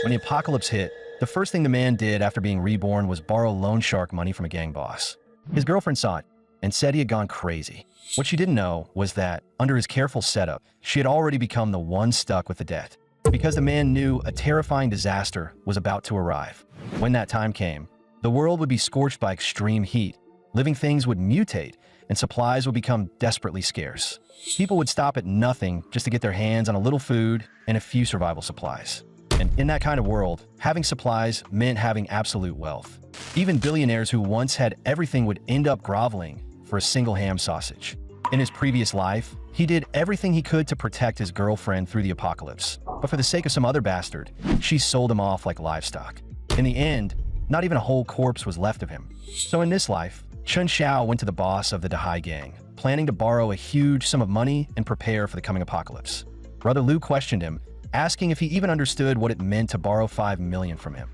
When the apocalypse hit, the first thing the man did after being reborn was borrow loan shark money from a gang boss. His girlfriend saw it and said he had gone crazy. What she didn't know was that, under his careful setup, she had already become the one stuck with the debt. Because the man knew a terrifying disaster was about to arrive. When that time came, the world would be scorched by extreme heat, living things would mutate, and supplies would become desperately scarce. People would stop at nothing just to get their hands on a little food and a few survival supplies. And in that kind of world, having supplies meant having absolute wealth. Even billionaires who once had everything would end up groveling for a single ham sausage. In his previous life, he did everything he could to protect his girlfriend through the apocalypse. But for the sake of some other bastard, she sold him off like livestock. In the end, not even a whole corpse was left of him. So in this life, Chun Xiao went to the boss of the Dahai gang, planning to borrow a huge sum of money and prepare for the coming apocalypse. Brother Lu questioned him, asking if he even understood what it meant to borrow 5 million from him.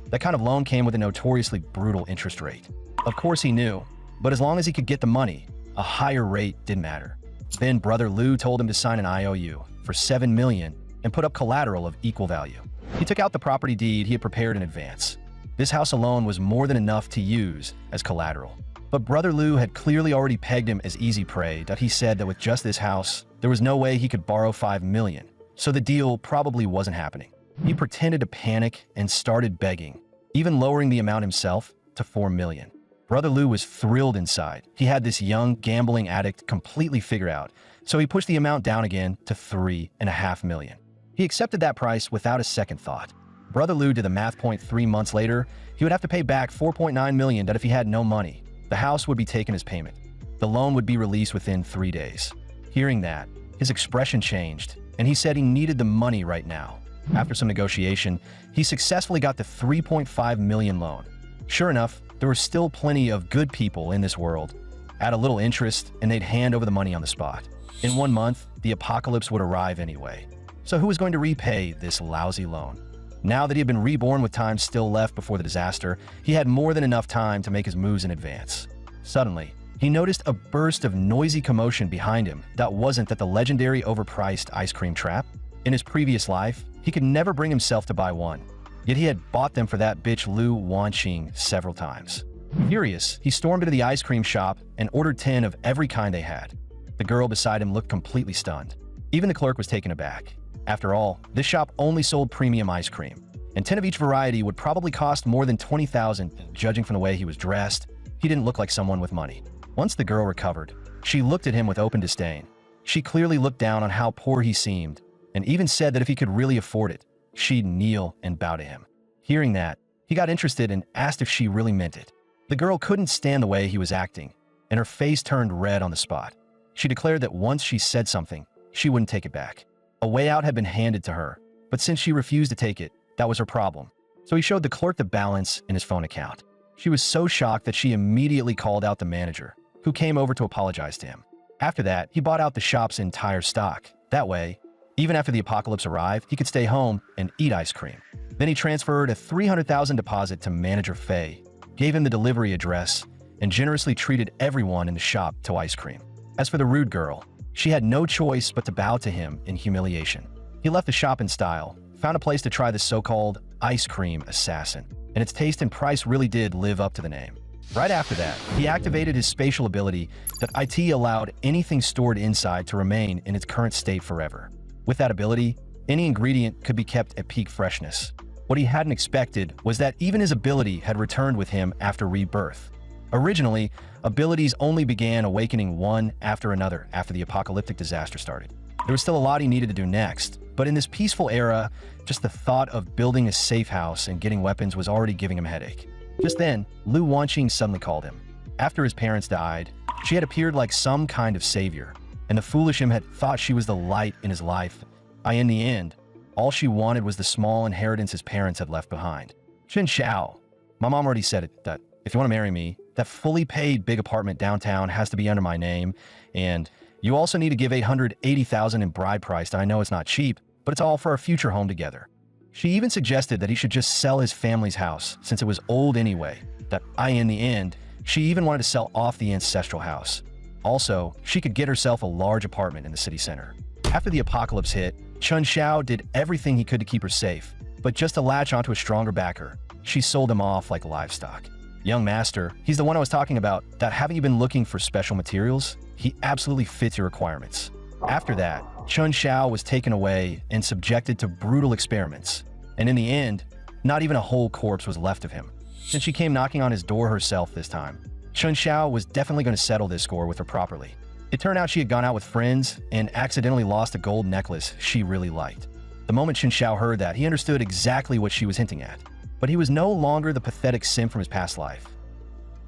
That kind of loan came with a notoriously brutal interest rate. Of course he knew, but as long as he could get the money, a higher rate didn't matter. Then Brother Lu told him to sign an IOU for 7 million and put up collateral of equal value. He took out the property deed he had prepared in advance. This house alone was more than enough to use as collateral. But Brother Lu had clearly already pegged him as easy prey that he said that with just this house, there was no way he could borrow 5 million. So the deal probably wasn't happening. He pretended to panic and started begging, even lowering the amount himself to 4 million. Brother Lu was thrilled inside. He had this young gambling addict completely figured out, so he pushed the amount down again to 3.5 million. He accepted that price without a second thought. Brother Lu did the math point 3 months later. He would have to pay back 4.9 million that if he had no money, the house would be taken as payment. The loan would be released within 3 days. Hearing that, his expression changed, and he said he needed the money right now. After some negotiation, he successfully got the 3.5 million loan. Sure enough, there were still plenty of good people in this world. Add a little interest, and they'd hand over the money on the spot. In 1 month, the apocalypse would arrive anyway. So who was going to repay this lousy loan? Now that he had been reborn with time still left before the disaster, he had more than enough time to make his moves in advance. Suddenly, he noticed a burst of noisy commotion behind him that wasn't the legendary overpriced ice cream trap. In his previous life, he could never bring himself to buy one. Yet he had bought them for that bitch Lu Wanqing several times. Furious, he stormed into the ice cream shop and ordered 10 of every kind they had. The girl beside him looked completely stunned. Even the clerk was taken aback. After all, this shop only sold premium ice cream, and 10 of each variety would probably cost more than 20,000. Judging from the way he was dressed, he didn't look like someone with money. Once the girl recovered, she looked at him with open disdain. She clearly looked down on how poor he seemed, and even said that if he could really afford it, she'd kneel and bow to him. Hearing that, he got interested and asked if she really meant it. The girl couldn't stand the way he was acting, and her face turned red on the spot. She declared that once she said something, she wouldn't take it back. A way out had been handed to her, but since she refused to take it, that was her problem. So he showed the clerk the balance in his phone account. She was so shocked that she immediately called out the manager, who came over to apologize to him. After that, he bought out the shop's entire stock. That way, even after the apocalypse arrived, he could stay home and eat ice cream. Then he transferred a 300,000 deposit to manager Fei, gave him the delivery address, and generously treated everyone in the shop to ice cream. As for the rude girl, she had no choice but to bow to him in humiliation. He left the shop in style, found a place to try the so-called ice cream assassin, and its taste and price really did live up to the name. Right after that, he activated his spatial ability that IT allowed anything stored inside to remain in its current state forever. With that ability, any ingredient could be kept at peak freshness. What he hadn't expected was that even his ability had returned with him after rebirth. Originally, abilities only began awakening one after another after the apocalyptic disaster started. There was still a lot he needed to do next, but in this peaceful era, just the thought of building a safe house and getting weapons was already giving him a headache. Just then, Lu Wanqing suddenly called him. After his parents died, she had appeared like some kind of savior, and the foolish him had thought she was the light in his life. In the end, all she wanted was the small inheritance his parents had left behind. Shin Xiao, my mom already said it, that if you want to marry me, that fully paid big apartment downtown has to be under my name, and you also need to give 880,000 in bride price. I know it's not cheap, but it's all for our future home together. She even suggested that he should just sell his family's house, since it was old anyway, that in the end, she even wanted to sell off the ancestral house. Also, she could get herself a large apartment in the city center. After the apocalypse hit, Chun Xiao did everything he could to keep her safe, But just to latch onto a stronger backer, she sold him off like livestock. Young master, he's the one I was talking about, that haven't you been looking for special materials? He absolutely fits your requirements. After that, Chun Xiao was taken away and subjected to brutal experiments. And in the end, not even a whole corpse was left of him. Since she came knocking on his door herself this time, Chun Xiao was definitely going to settle this score with her properly. It turned out she had gone out with friends and accidentally lost a gold necklace she really liked. The moment Chun Xiao heard that, he understood exactly what she was hinting at. But he was no longer the pathetic sim from his past life.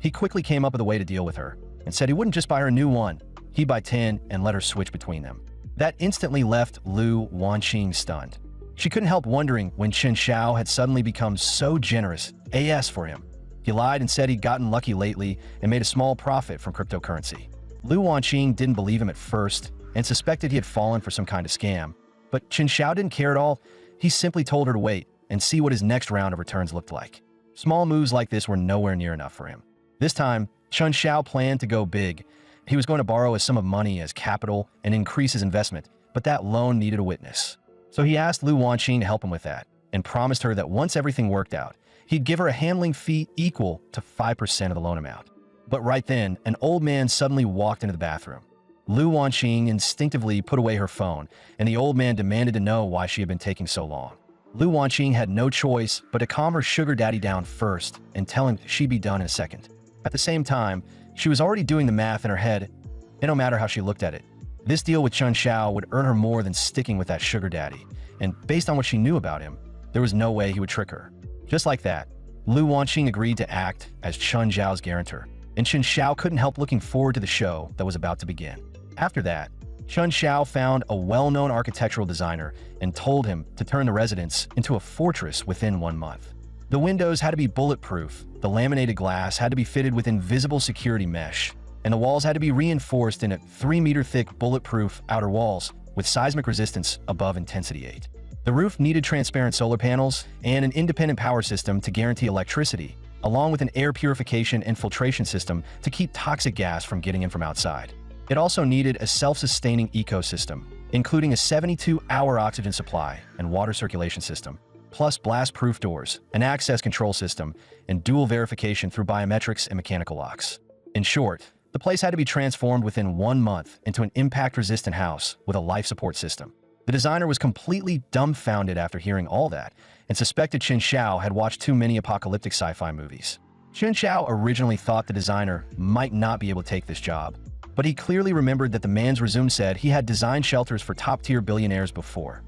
He quickly came up with a way to deal with her and said he wouldn't just buy her a new one, he'd buy 10 and let her switch between them. That instantly left Lu Wanqing stunned. She couldn't help wondering when Chun Xiao had suddenly become so generous AS for him. He lied and said he'd gotten lucky lately and made a small profit from cryptocurrency. Lu Wanqing didn't believe him at first and suspected he had fallen for some kind of scam. But Chun Xiao didn't care at all. He simply told her to wait and see what his next round of returns looked like. Small moves like this were nowhere near enough for him. This time, Chun Xiao planned to go big. He was going to borrow a sum of money as capital and increase his investment, but that loan needed a witness. So he asked Lu Wanqing to help him with that and promised her that once everything worked out, he'd give her a handling fee equal to 5% of the loan amount. But right then, an old man suddenly walked into the bathroom. Lu Wanqing instinctively put away her phone, and the old man demanded to know why she had been taking so long. Lu Wanqing had no choice but to calm her sugar daddy down first and tell him she'd be done in a second. At the same time, she was already doing the math in her head, and no matter how she looked at it, this deal with Chun Xiao would earn her more than sticking with that sugar daddy, and based on what she knew about him, there was no way he would trick her. Just like that, Lu Wanqing agreed to act as Chun Xiao's guarantor, and Chun Xiao couldn't help looking forward to the show that was about to begin. After that, Chun Xiao found a well-known architectural designer and told him to turn the residence into a fortress within 1 month. The windows had to be bulletproof, the laminated glass had to be fitted with invisible security mesh, and the walls had to be reinforced in 3-meter-thick bulletproof outer walls with seismic resistance above intensity 8. The roof needed transparent solar panels and an independent power system to guarantee electricity, along with an air purification and filtration system to keep toxic gas from getting in from outside. It also needed a self-sustaining ecosystem, including a 72-hour oxygen supply and water circulation system, plus blast-proof doors, an access control system, and dual verification through biometrics and mechanical locks. In short, the place had to be transformed within 1 month into an impact-resistant house with a life support system. The designer was completely dumbfounded after hearing all that and suspected Chun Xiao had watched too many apocalyptic sci-fi movies. Chun Xiao originally thought the designer might not be able to take this job, but he clearly remembered that the man's resume said he had designed shelters for top-tier billionaires before.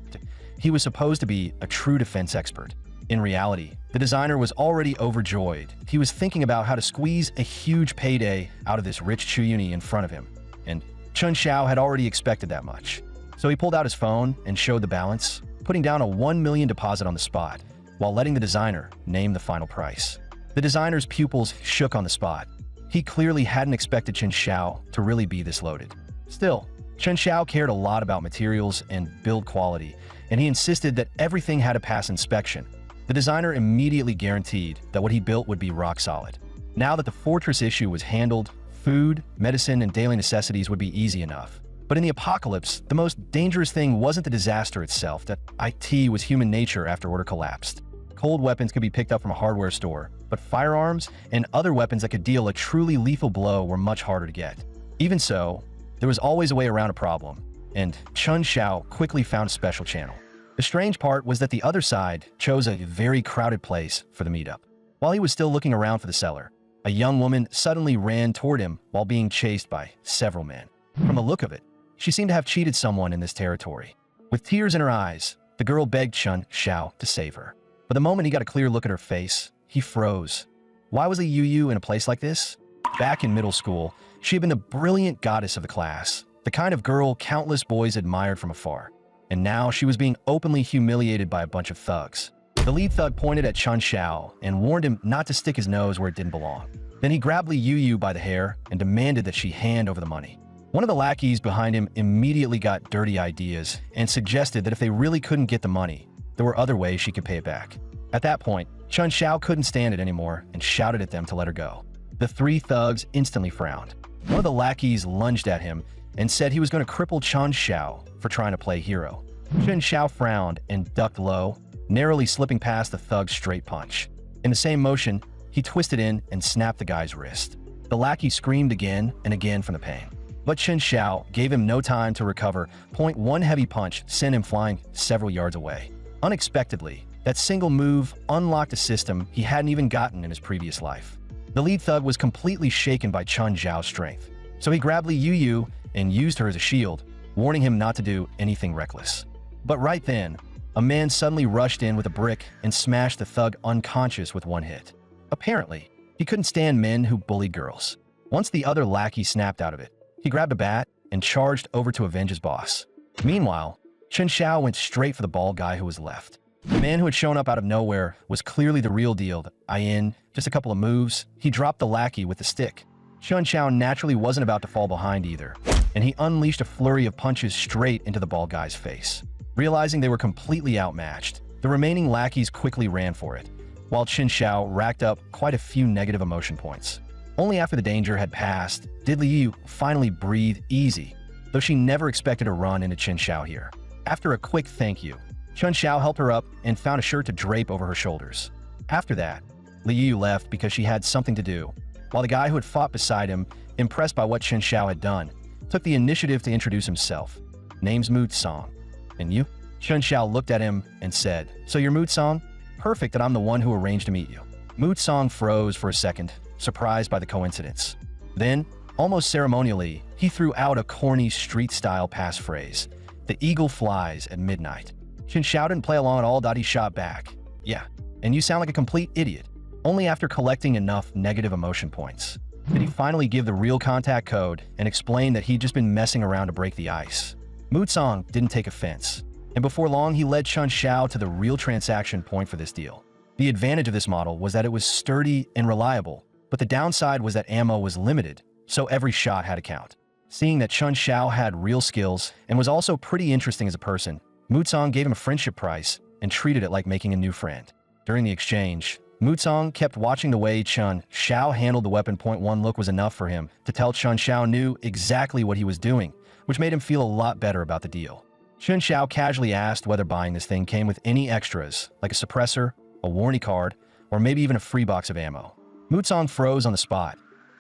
He was supposed to be a true defense expert. In reality, the designer was already overjoyed. He was thinking about how to squeeze a huge payday out of this rich Chuyuni in front of him, and Chun Xiao had already expected that much. So he pulled out his phone and showed the balance, putting down a 1 million deposit on the spot, while letting the designer name the final price. The designer's pupils shook on the spot. He clearly hadn't expected Chun Xiao to really be this loaded. Still, Chun Xiao cared a lot about materials and build quality, and he insisted that everything had to pass inspection. The designer immediately guaranteed that what he built would be rock solid. Now that the fortress issue was handled, food, medicine, and daily necessities would be easy enough. But in the apocalypse, the most dangerous thing wasn't the disaster itself, that IT was human nature after order collapsed. Cold weapons could be picked up from a hardware store, but firearms and other weapons that could deal a truly lethal blow were much harder to get. Even so, there was always a way around a problem, and Chun Xiao quickly found a special channel. The strange part was that the other side chose a very crowded place for the meetup. While he was still looking around for the cellar, a young woman suddenly ran toward him while being chased by several men. From the look of it, she seemed to have cheated someone in this territory. With tears in her eyes, the girl begged Chun Xiao to save her. But the moment he got a clear look at her face, he froze. Why was a Yu in a place like this? Back in middle school, she had been the brilliant goddess of the class, the kind of girl countless boys admired from afar. And now she was being openly humiliated by a bunch of thugs. The lead thug pointed at Chun Xiao and warned him not to stick his nose where it didn't belong. Then he grabbed Li Yu by the hair and demanded that she hand over the money. One of the lackeys behind him immediately got dirty ideas and suggested that if they really couldn't get the money, there were other ways she could pay it back. At that point, Chun Xiao couldn't stand it anymore and shouted at them to let her go. The 3 thugs instantly frowned. One of the lackeys lunged at him and said he was going to cripple Chun Xiao for trying to play hero. Chun Xiao frowned and ducked low, narrowly slipping past the thug's straight punch. In the same motion, he twisted in and snapped the guy's wrist. The lackey screamed again and again from the pain. But Chen Xiao gave him no time to recover. One heavy punch sent him flying several yards away. Unexpectedly, that single move unlocked a system he hadn't even gotten in his previous life. The lead thug was completely shaken by Chen Xiao's strength, so he grabbed Li Yu and used her as a shield, warning him not to do anything reckless. But right then, a man suddenly rushed in with a brick and smashed the thug unconscious with one hit. Apparently, he couldn't stand men who bullied girls. Once the other lackey snapped out of it, he grabbed a bat and charged over to avenge his boss. Meanwhile, Chen Xiao went straight for the bald guy who was left. The man who had shown up out of nowhere was clearly the real deal. In just a couple of moves, he dropped the lackey with the stick. Chen Xiao naturally wasn't about to fall behind either, and he unleashed a flurry of punches straight into the bald guy's face. Realizing they were completely outmatched, the remaining lackeys quickly ran for it, while Chen Xiao racked up quite a few negative emotion points. Only after the danger had passed did Li Yu finally breathe easy, though she never expected to run into Chen Xiao here. After a quick thank you, Chen Xiao helped her up and found a shirt to drape over her shoulders. After that, Li Yu left because she had something to do, while the guy who had fought beside him, impressed by what Chen Xiao had done, took the initiative to introduce himself. Name's Mood Song. And you? Chen Xiao looked at him and said, "So you're Mood Song? Perfect that I'm the one who arranged to meet you." Mood Song froze for a second, surprised by the coincidence. Then, almost ceremonially, he threw out a corny street-style passphrase, "The eagle flies at midnight." Chen Xiao didn't play along at all. He shot back, "Yeah, and you sound like a complete idiot." Only after collecting enough negative emotion points did he finally give the real contact code and explain that he'd just been messing around to break the ice. Mood Song didn't take offense, and before long he led Chen Xiao to the real transaction point for this deal. The advantage of this model was that it was sturdy and reliable, but the downside was that ammo was limited, so every shot had to count. Seeing that Chen Xiao had real skills and was also pretty interesting as a person, Mood Song gave him a friendship price and treated it like making a new friend. During the exchange, Mood Song kept watching the way Chen Xiao handled the weapon. One look was enough for him to tell Chen Xiao knew exactly what he was doing, which made him feel a lot better about the deal. Chen Xiao casually asked whether buying this thing came with any extras, like a suppressor, a warranty card, or maybe even a free box of ammo. Mood Song froze on the spot.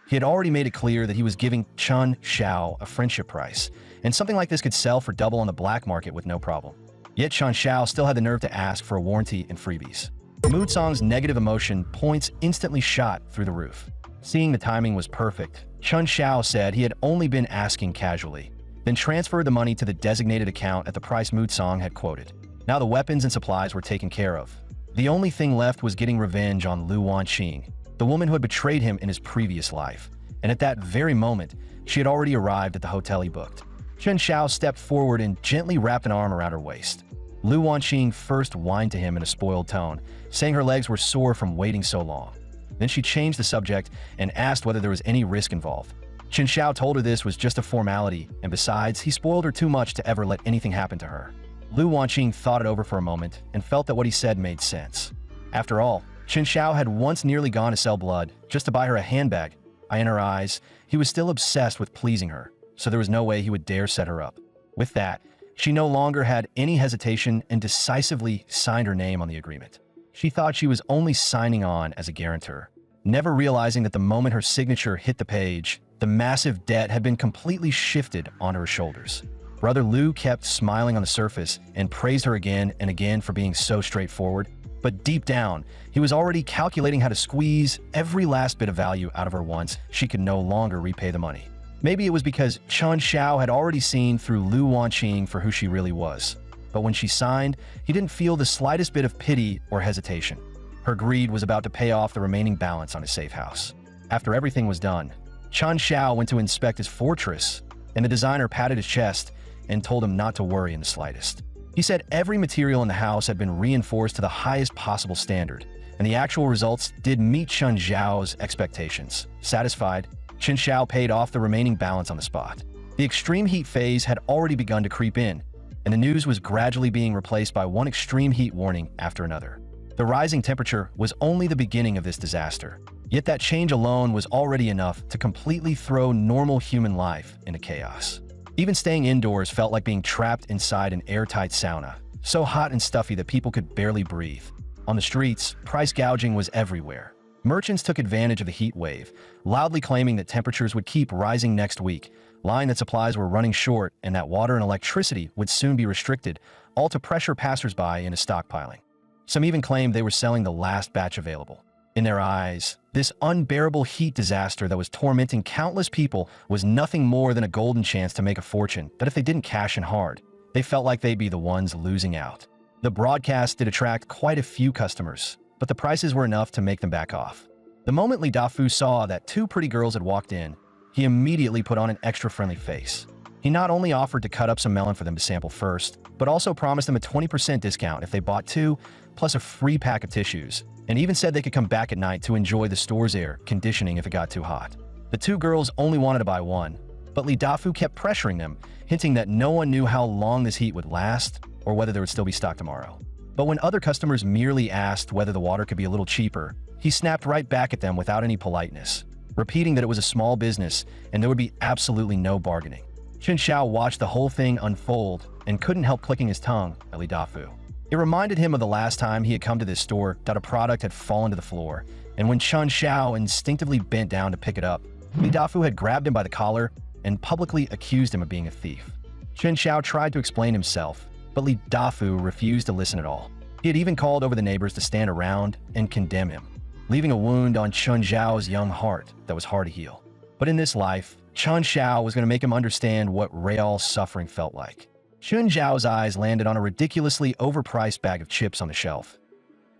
He had already made it clear that he was giving Chen Xiao a friendship price, and something like this could sell for double on the black market with no problem. Yet Chen Xiao still had the nerve to ask for a warranty and freebies. Mood Song's negative emotion points instantly shot through the roof. Seeing the timing was perfect, Chen Xiao said he had only been asking casually, then transferred the money to the designated account at the price Mood Song had quoted. Now the weapons and supplies were taken care of. The only thing left was getting revenge on Lu Wanqing, the woman who had betrayed him in his previous life, and at that very moment, she had already arrived at the hotel he booked. Chen Xiao stepped forward and gently wrapped an arm around her waist. Lu Wanqing first whined to him in a spoiled tone, saying her legs were sore from waiting so long. Then she changed the subject and asked whether there was any risk involved. Chen Xiao told her this was just a formality, and besides, he spoiled her too much to ever let anything happen to her. Lu Wanqing thought it over for a moment and felt that what he said made sense. After all, Chen Xiao had once nearly gone to sell blood just to buy her a handbag. In her eyes, he was still obsessed with pleasing her, so there was no way he would dare set her up. With that, she no longer had any hesitation and decisively signed her name on the agreement. She thought she was only signing on as a guarantor, never realizing that the moment her signature hit the page, the massive debt had been completely shifted onto her shoulders. Brother Lu kept smiling on the surface and praised her again and again for being so straightforward, but deep down, he was already calculating how to squeeze every last bit of value out of her once she could no longer repay the money. Maybe it was because Chen Xiao had already seen through Lu Wanqing for who she really was. But when she signed, he didn't feel the slightest bit of pity or hesitation. Her greed was about to pay off the remaining balance on his safe house. After everything was done, Chen Xiao went to inspect his fortress, and the designer patted his chest and told him not to worry in the slightest. He said every material in the house had been reinforced to the highest possible standard, and the actual results did meet Chen Xiao's expectations. Satisfied, Chen Xiao paid off the remaining balance on the spot. The extreme heat phase had already begun to creep in, and the news was gradually being replaced by one extreme heat warning after another. The rising temperature was only the beginning of this disaster, yet that change alone was already enough to completely throw normal human life into chaos. Even staying indoors felt like being trapped inside an airtight sauna, so hot and stuffy that people could barely breathe. On the streets, price gouging was everywhere. Merchants took advantage of the heat wave, loudly claiming that temperatures would keep rising next week, lying that supplies were running short and that water and electricity would soon be restricted, all to pressure passersby into stockpiling. Some even claimed they were selling the last batch available. In their eyes, this unbearable heat disaster that was tormenting countless people was nothing more than a golden chance to make a fortune that if they didn't cash in hard, they felt like they'd be the ones losing out. The broadcast did attract quite a few customers, but the prices were enough to make them back off. The moment Li Dafu saw that two pretty girls had walked in, he immediately put on an extra friendly face. He not only offered to cut up some melon for them to sample first, but also promised them a 20% discount if they bought two, plus a free pack of tissues, and even said they could come back at night to enjoy the store's air conditioning if it got too hot. The two girls only wanted to buy one, but Li Dafu kept pressuring them, hinting that no one knew how long this heat would last or whether there would still be stock tomorrow. But when other customers merely asked whether the water could be a little cheaper, he snapped right back at them without any politeness, repeating that it was a small business and there would be absolutely no bargaining. Chen Xiao watched the whole thing unfold and couldn't help clicking his tongue at Li Dafu. It reminded him of the last time he had come to this store that a product had fallen to the floor, and when Chen Xiao instinctively bent down to pick it up, Li Dafu had grabbed him by the collar and publicly accused him of being a thief. Chen Xiao tried to explain himself, but Li Dafu refused to listen at all. He had even called over the neighbors to stand around and condemn him, leaving a wound on Chen Xiao's young heart that was hard to heal. But in this life, Chen Xiao was going to make him understand what real suffering felt like. Chen Xiao's eyes landed on a ridiculously overpriced bag of chips on the shelf.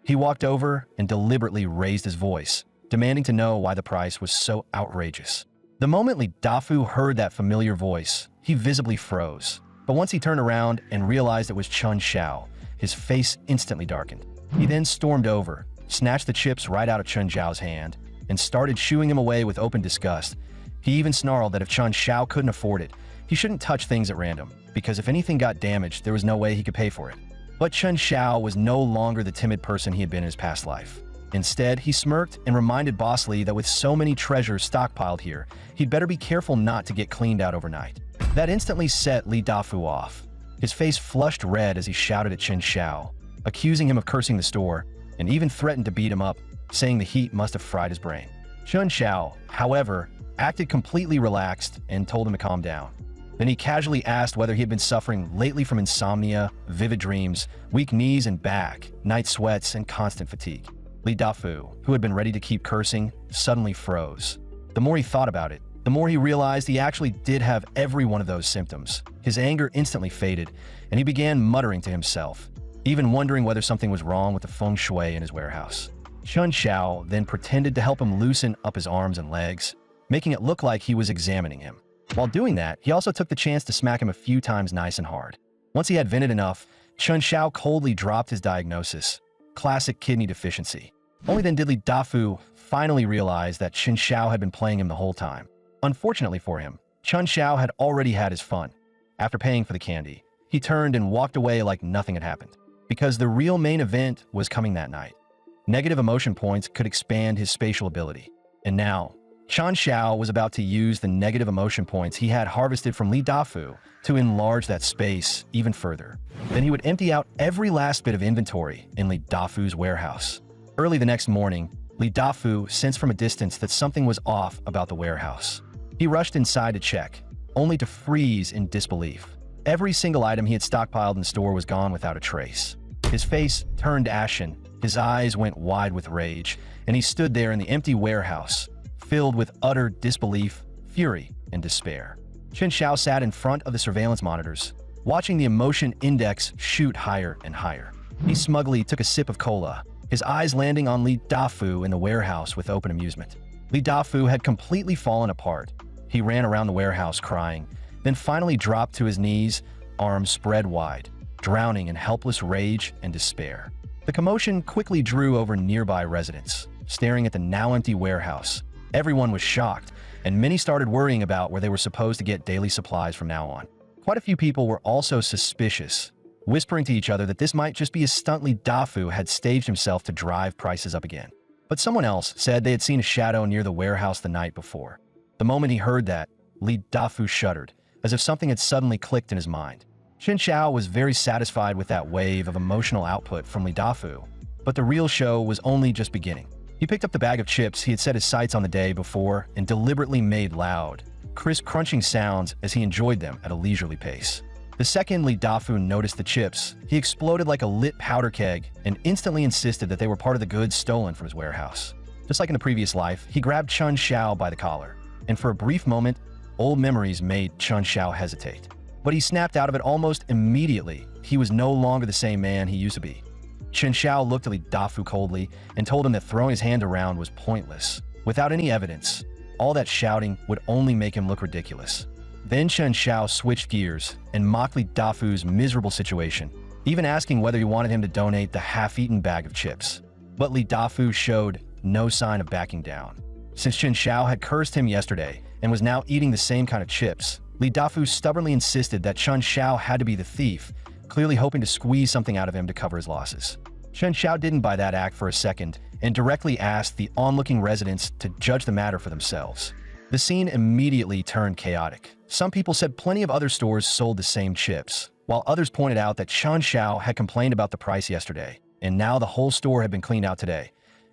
He walked over and deliberately raised his voice, demanding to know why the price was so outrageous. The moment Li Dafu heard that familiar voice, he visibly froze. But once he turned around and realized it was Chen Xiao, his face instantly darkened. He then stormed over, snatched the chips right out of Chen Xiao's hand, and started shooing him away with open disgust. He even snarled that if Chen Xiao couldn't afford it, he shouldn't touch things at random, because if anything got damaged, there was no way he could pay for it. But Chen Xiao was no longer the timid person he had been in his past life. Instead, he smirked and reminded Boss Li that with so many treasures stockpiled here, he'd better be careful not to get cleaned out overnight. That instantly set Li Dafu off. His face flushed red as he shouted at Chen Xiao, accusing him of cursing the store, and even threatened to beat him up, saying the heat must have fried his brain. Chen Xiao, however, acted completely relaxed and told him to calm down. Then he casually asked whether he had been suffering lately from insomnia, vivid dreams, weak knees and back, night sweats, and constant fatigue. Li Dafu, who had been ready to keep cursing, suddenly froze. The more he thought about it, the more he realized he actually did have every one of those symptoms. His anger instantly faded, and he began muttering to himself, even wondering whether something was wrong with the feng shui in his warehouse. Chen Xiao then pretended to help him loosen up his arms and legs, making it look like he was examining him. While doing that, he also took the chance to smack him a few times nice and hard. Once he had vented enough, Chen Xiao coldly dropped his diagnosis: classic kidney deficiency. Only then did Li Dafu finally realize that Chen Xiao had been playing him the whole time. Unfortunately for him, Chen Xiao had already had his fun. After paying for the candy, he turned and walked away like nothing had happened, because the real main event was coming that night. Negative emotion points could expand his spatial ability, and now, Chen Xiao was about to use the negative emotion points he had harvested from Li Dafu to enlarge that space even further. Then he would empty out every last bit of inventory in Li Dafu's warehouse. Early the next morning, Li Dafu sensed from a distance that something was off about the warehouse. He rushed inside to check, only to freeze in disbelief. Every single item he had stockpiled in the store was gone without a trace. His face turned ashen, his eyes went wide with rage, and he stood there in the empty warehouse, filled with utter disbelief, fury, and despair. Chen Xiao sat in front of the surveillance monitors, watching the emotion index shoot higher and higher. He smugly took a sip of cola, his eyes landing on Li Dafu in the warehouse with open amusement. Li Dafu had completely fallen apart. He ran around the warehouse crying, then finally dropped to his knees, arms spread wide, drowning in helpless rage and despair. The commotion quickly drew over nearby residents, staring at the now empty warehouse. Everyone was shocked, and many started worrying about where they were supposed to get daily supplies from now on. Quite a few people were also suspicious, whispering to each other that this might just be a stunt Li Dafu had staged himself to drive prices up again. But someone else said they had seen a shadow near the warehouse the night before. The moment he heard that, Li Dafu shuddered, as if something had suddenly clicked in his mind. Chen Xiao was very satisfied with that wave of emotional output from Li Dafu, but the real show was only just beginning. He picked up the bag of chips he had set his sights on the day before and deliberately made loud, crisp crunching sounds as he enjoyed them at a leisurely pace. The second Li Dafu noticed the chips, he exploded like a lit powder keg and instantly insisted that they were part of the goods stolen from his warehouse. Just like in the previous life, he grabbed Chen Xiao by the collar, and for a brief moment, old memories made Chen Xiao hesitate. But he snapped out of it almost immediately. He was no longer the same man he used to be. Chen Xiao looked at Li Dafu coldly and told him that throwing his hand around was pointless. Without any evidence, all that shouting would only make him look ridiculous. Then Chen Xiao switched gears and mocked Li Dafu's miserable situation, even asking whether he wanted him to donate the half-eaten bag of chips. But Li Dafu showed no sign of backing down. Since Chen Xiao had cursed him yesterday and was now eating the same kind of chips, Li Dafu stubbornly insisted that Chen Xiao had to be the thief, clearly hoping to squeeze something out of him to cover his losses. Chen Xiao didn't buy that act for a second and directly asked the onlooking residents to judge the matter for themselves. The scene immediately turned chaotic. Some people said plenty of other stores sold the same chips, while others pointed out that Chen Xiao had complained about the price yesterday, and now the whole store had been cleaned out today.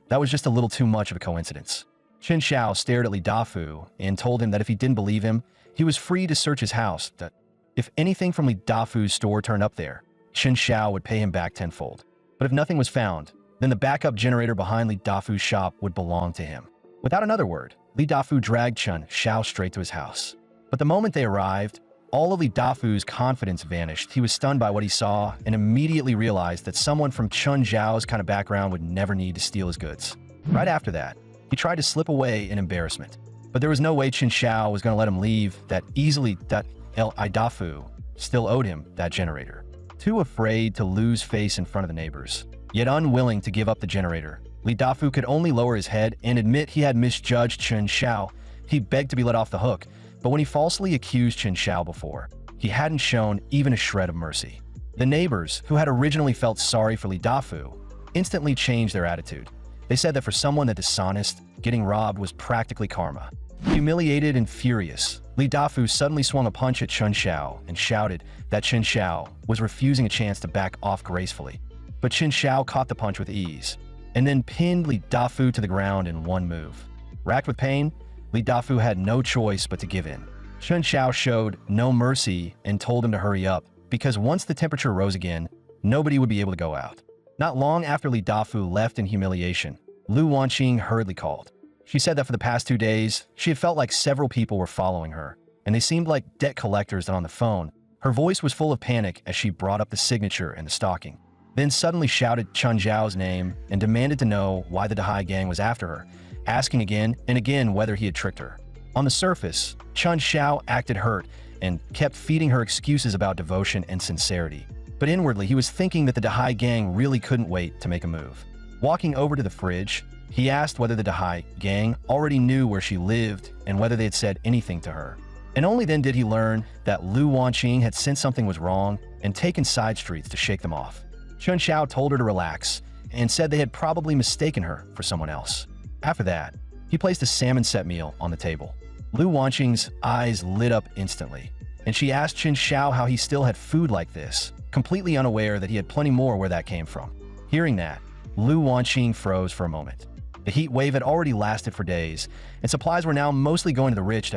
That was just a little too much of a coincidence. Chen Xiao stared at Li Dafu and told him that if he didn't believe him, he was free to search his house, that if anything from Li Dafu's store turned up there, Chen Xiao would pay him back tenfold. But if nothing was found, then the backup generator behind Li Dafu's shop would belong to him. Without another word, Li Dafu dragged Chen Xiao straight to his house. But the moment they arrived, all of Li Dafu's confidence vanished. He was stunned by what he saw and immediately realized that someone from Chen Xiao's kind of background would never need to steal his goods. Right after that, he tried to slip away in embarrassment. But there was no way Chen Xiao was going to let him leave that easily. That Li Dafu still owed him that generator. Too afraid to lose face in front of the neighbors, yet unwilling to give up the generator, Li Dafu could only lower his head and admit he had misjudged Chen Xiao. He begged to be let off the hook, but when he falsely accused Chen Xiao before, he hadn't shown even a shred of mercy. The neighbors, who had originally felt sorry for Li Dafu, instantly changed their attitude. They said that for someone that dishonest, getting robbed was practically karma. Humiliated and furious, Li Dafu suddenly swung a punch at Chen Xiao and shouted that Chen Xiao was refusing a chance to back off gracefully. But Chen Xiao caught the punch with ease, and then pinned Li Dafu to the ground in one move. Racked with pain, Li Dafu had no choice but to give in. Chen Xiao showed no mercy and told him to hurry up, because once the temperature rose again, nobody would be able to go out. Not long after Li Dafu left in humiliation, Lu Wanqing hurriedly called. She said that for the past 2 days, she had felt like several people were following her, and they seemed like debt collectors on the phone. Her voice was full of panic as she brought up the signature and the stocking, then suddenly shouted Chen Zhao's name and demanded to know why the Dahai gang was after her, asking again and again whether he had tricked her. On the surface, Chen Xiao acted hurt and kept feeding her excuses about devotion and sincerity. But inwardly, he was thinking that the Dahai gang really couldn't wait to make a move. Walking over to the fridge, he asked whether the Dahai gang already knew where she lived and whether they had said anything to her. And only then did he learn that Lu Wanqing had sensed something was wrong and taken side streets to shake them off. Chen Xiao told her to relax and said they had probably mistaken her for someone else. After that, he placed a salmon set meal on the table. Lu Wanqing's eyes lit up instantly, and she asked Chen Xiao how he still had food like this, completely unaware that he had plenty more where that came from. Hearing that, Lu Wanqing froze for a moment. The heat wave had already lasted for days, and supplies were now mostly going to the rich.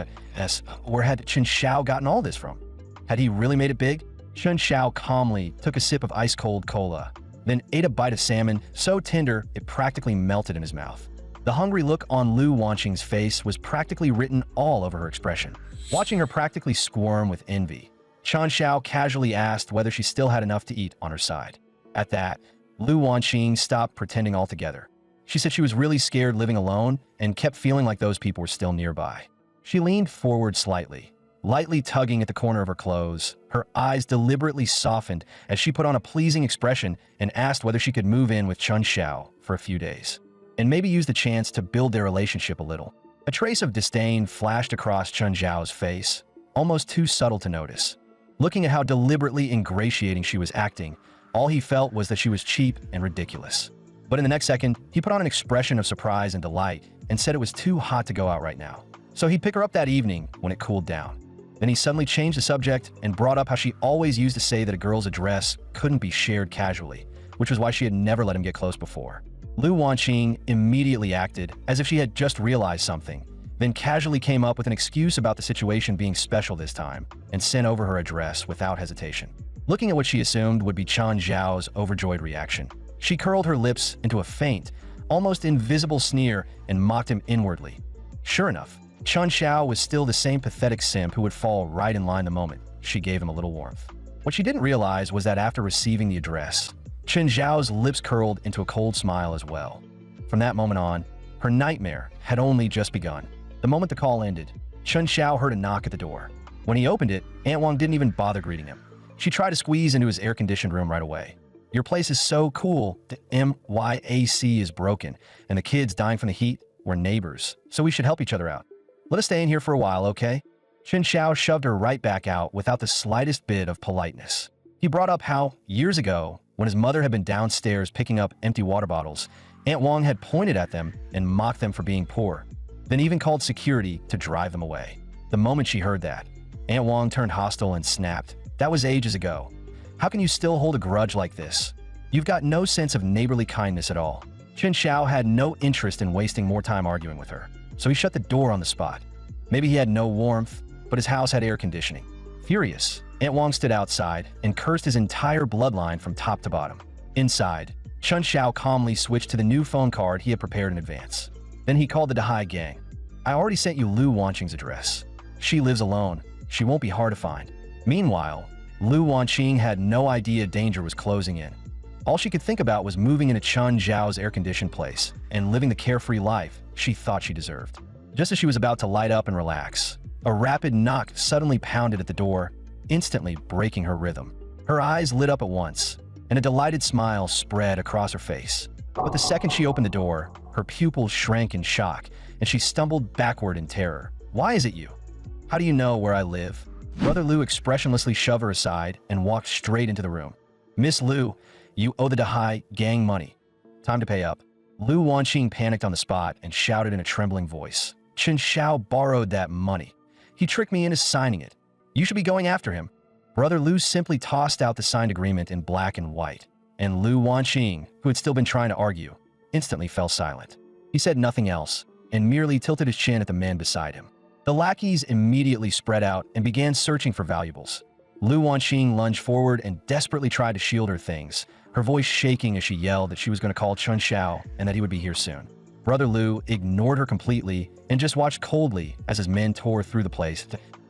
Where had Chen Xiao gotten all this from? Had he really made it big? Chen Xiao calmly took a sip of ice-cold cola, then ate a bite of salmon so tender it practically melted in his mouth. The hungry look on Lu Wanqing's face was practically written all over her expression. Watching her practically squirm with envy, Chen Xiao casually asked whether she still had enough to eat on her side. At that, Lu Wanqing stopped pretending altogether. She said she was really scared living alone and kept feeling like those people were still nearby. She leaned forward slightly, lightly tugging at the corner of her clothes. Her eyes deliberately softened as she put on a pleasing expression and asked whether she could move in with Chen Xiao for a few days, and maybe use the chance to build their relationship a little. A trace of disdain flashed across Chen Xiao's face, almost too subtle to notice. Looking at how deliberately ingratiating she was acting, all he felt was that she was cheap and ridiculous. But in the next second, he put on an expression of surprise and delight and said it was too hot to go out right now, so he'd pick her up that evening when it cooled down. Then he suddenly changed the subject and brought up how she always used to say that a girl's address couldn't be shared casually, which was why she had never let him get close before. Lu Wanqing immediately acted as if she had just realized something, then casually came up with an excuse about the situation being special this time and sent over her address without hesitation. Looking at what she assumed would be Chen Zhao's overjoyed reaction, she curled her lips into a faint, almost invisible sneer and mocked him inwardly. Sure enough, Chen Zhao was still the same pathetic simp who would fall right in line the moment she gave him a little warmth. What she didn't realize was that after receiving the address, Chen Zhao's lips curled into a cold smile as well. From that moment on, her nightmare had only just begun. The moment the call ended, Chen Zhao heard a knock at the door. When he opened it, Aunt Wang didn't even bother greeting him. She tried to squeeze into his air-conditioned room right away. "Your place is so cool. The MYAC is broken, and the kids dying from the heat. We're neighbors, so we should help each other out. Let us stay in here for a while, okay?" Chen Zhao shoved her right back out without the slightest bit of politeness. He brought up how, years ago, when his mother had been downstairs picking up empty water bottles, Aunt Wang had pointed at them and mocked them for being poor, then even called security to drive them away. The moment she heard that, Aunt Wang turned hostile and snapped. "That was ages ago. How can you still hold a grudge like this? You've got no sense of neighborly kindness at all." Chen Zhao had no interest in wasting more time arguing with her, so he shut the door on the spot. Maybe he had no warmth, but his house had air conditioning. Furious, Aunt Wang stood outside and cursed his entire bloodline from top to bottom. Inside, Chen Zhao calmly switched to the new phone card he had prepared in advance. Then he called the Dahai gang. "I already sent you Lu Wanqing's address. She lives alone. She won't be hard to find." Meanwhile, Lu Wanqing had no idea danger was closing in. All she could think about was moving into Chen Zhao's air-conditioned place and living the carefree life she thought she deserved. Just as she was about to light up and relax, a rapid knock suddenly pounded at the door, instantly breaking her rhythm. Her eyes lit up at once, and a delighted smile spread across her face. But the second she opened the door, her pupils shrank in shock, and she stumbled backward in terror. "Why is it you? How do you know where I live?" Brother Lu expressionlessly shoved her aside and walked straight into the room. "Miss Lu, you owe the Dahai gang money. Time to pay up." Lu Wanqing panicked on the spot and shouted in a trembling voice. "Chen Zhao borrowed that money. He tricked me into signing it. You should be going after him." Brother Lu simply tossed out the signed agreement in black and white, and Lu Wanqing, who had still been trying to argue, instantly fell silent. He said nothing else, and merely tilted his chin at the man beside him. The lackeys immediately spread out and began searching for valuables. Lu Wanqing lunged forward and desperately tried to shield her things, her voice shaking as she yelled that she was going to call Chen Zhao and that he would be here soon. Brother Lu ignored her completely and just watched coldly as his men tore through the place.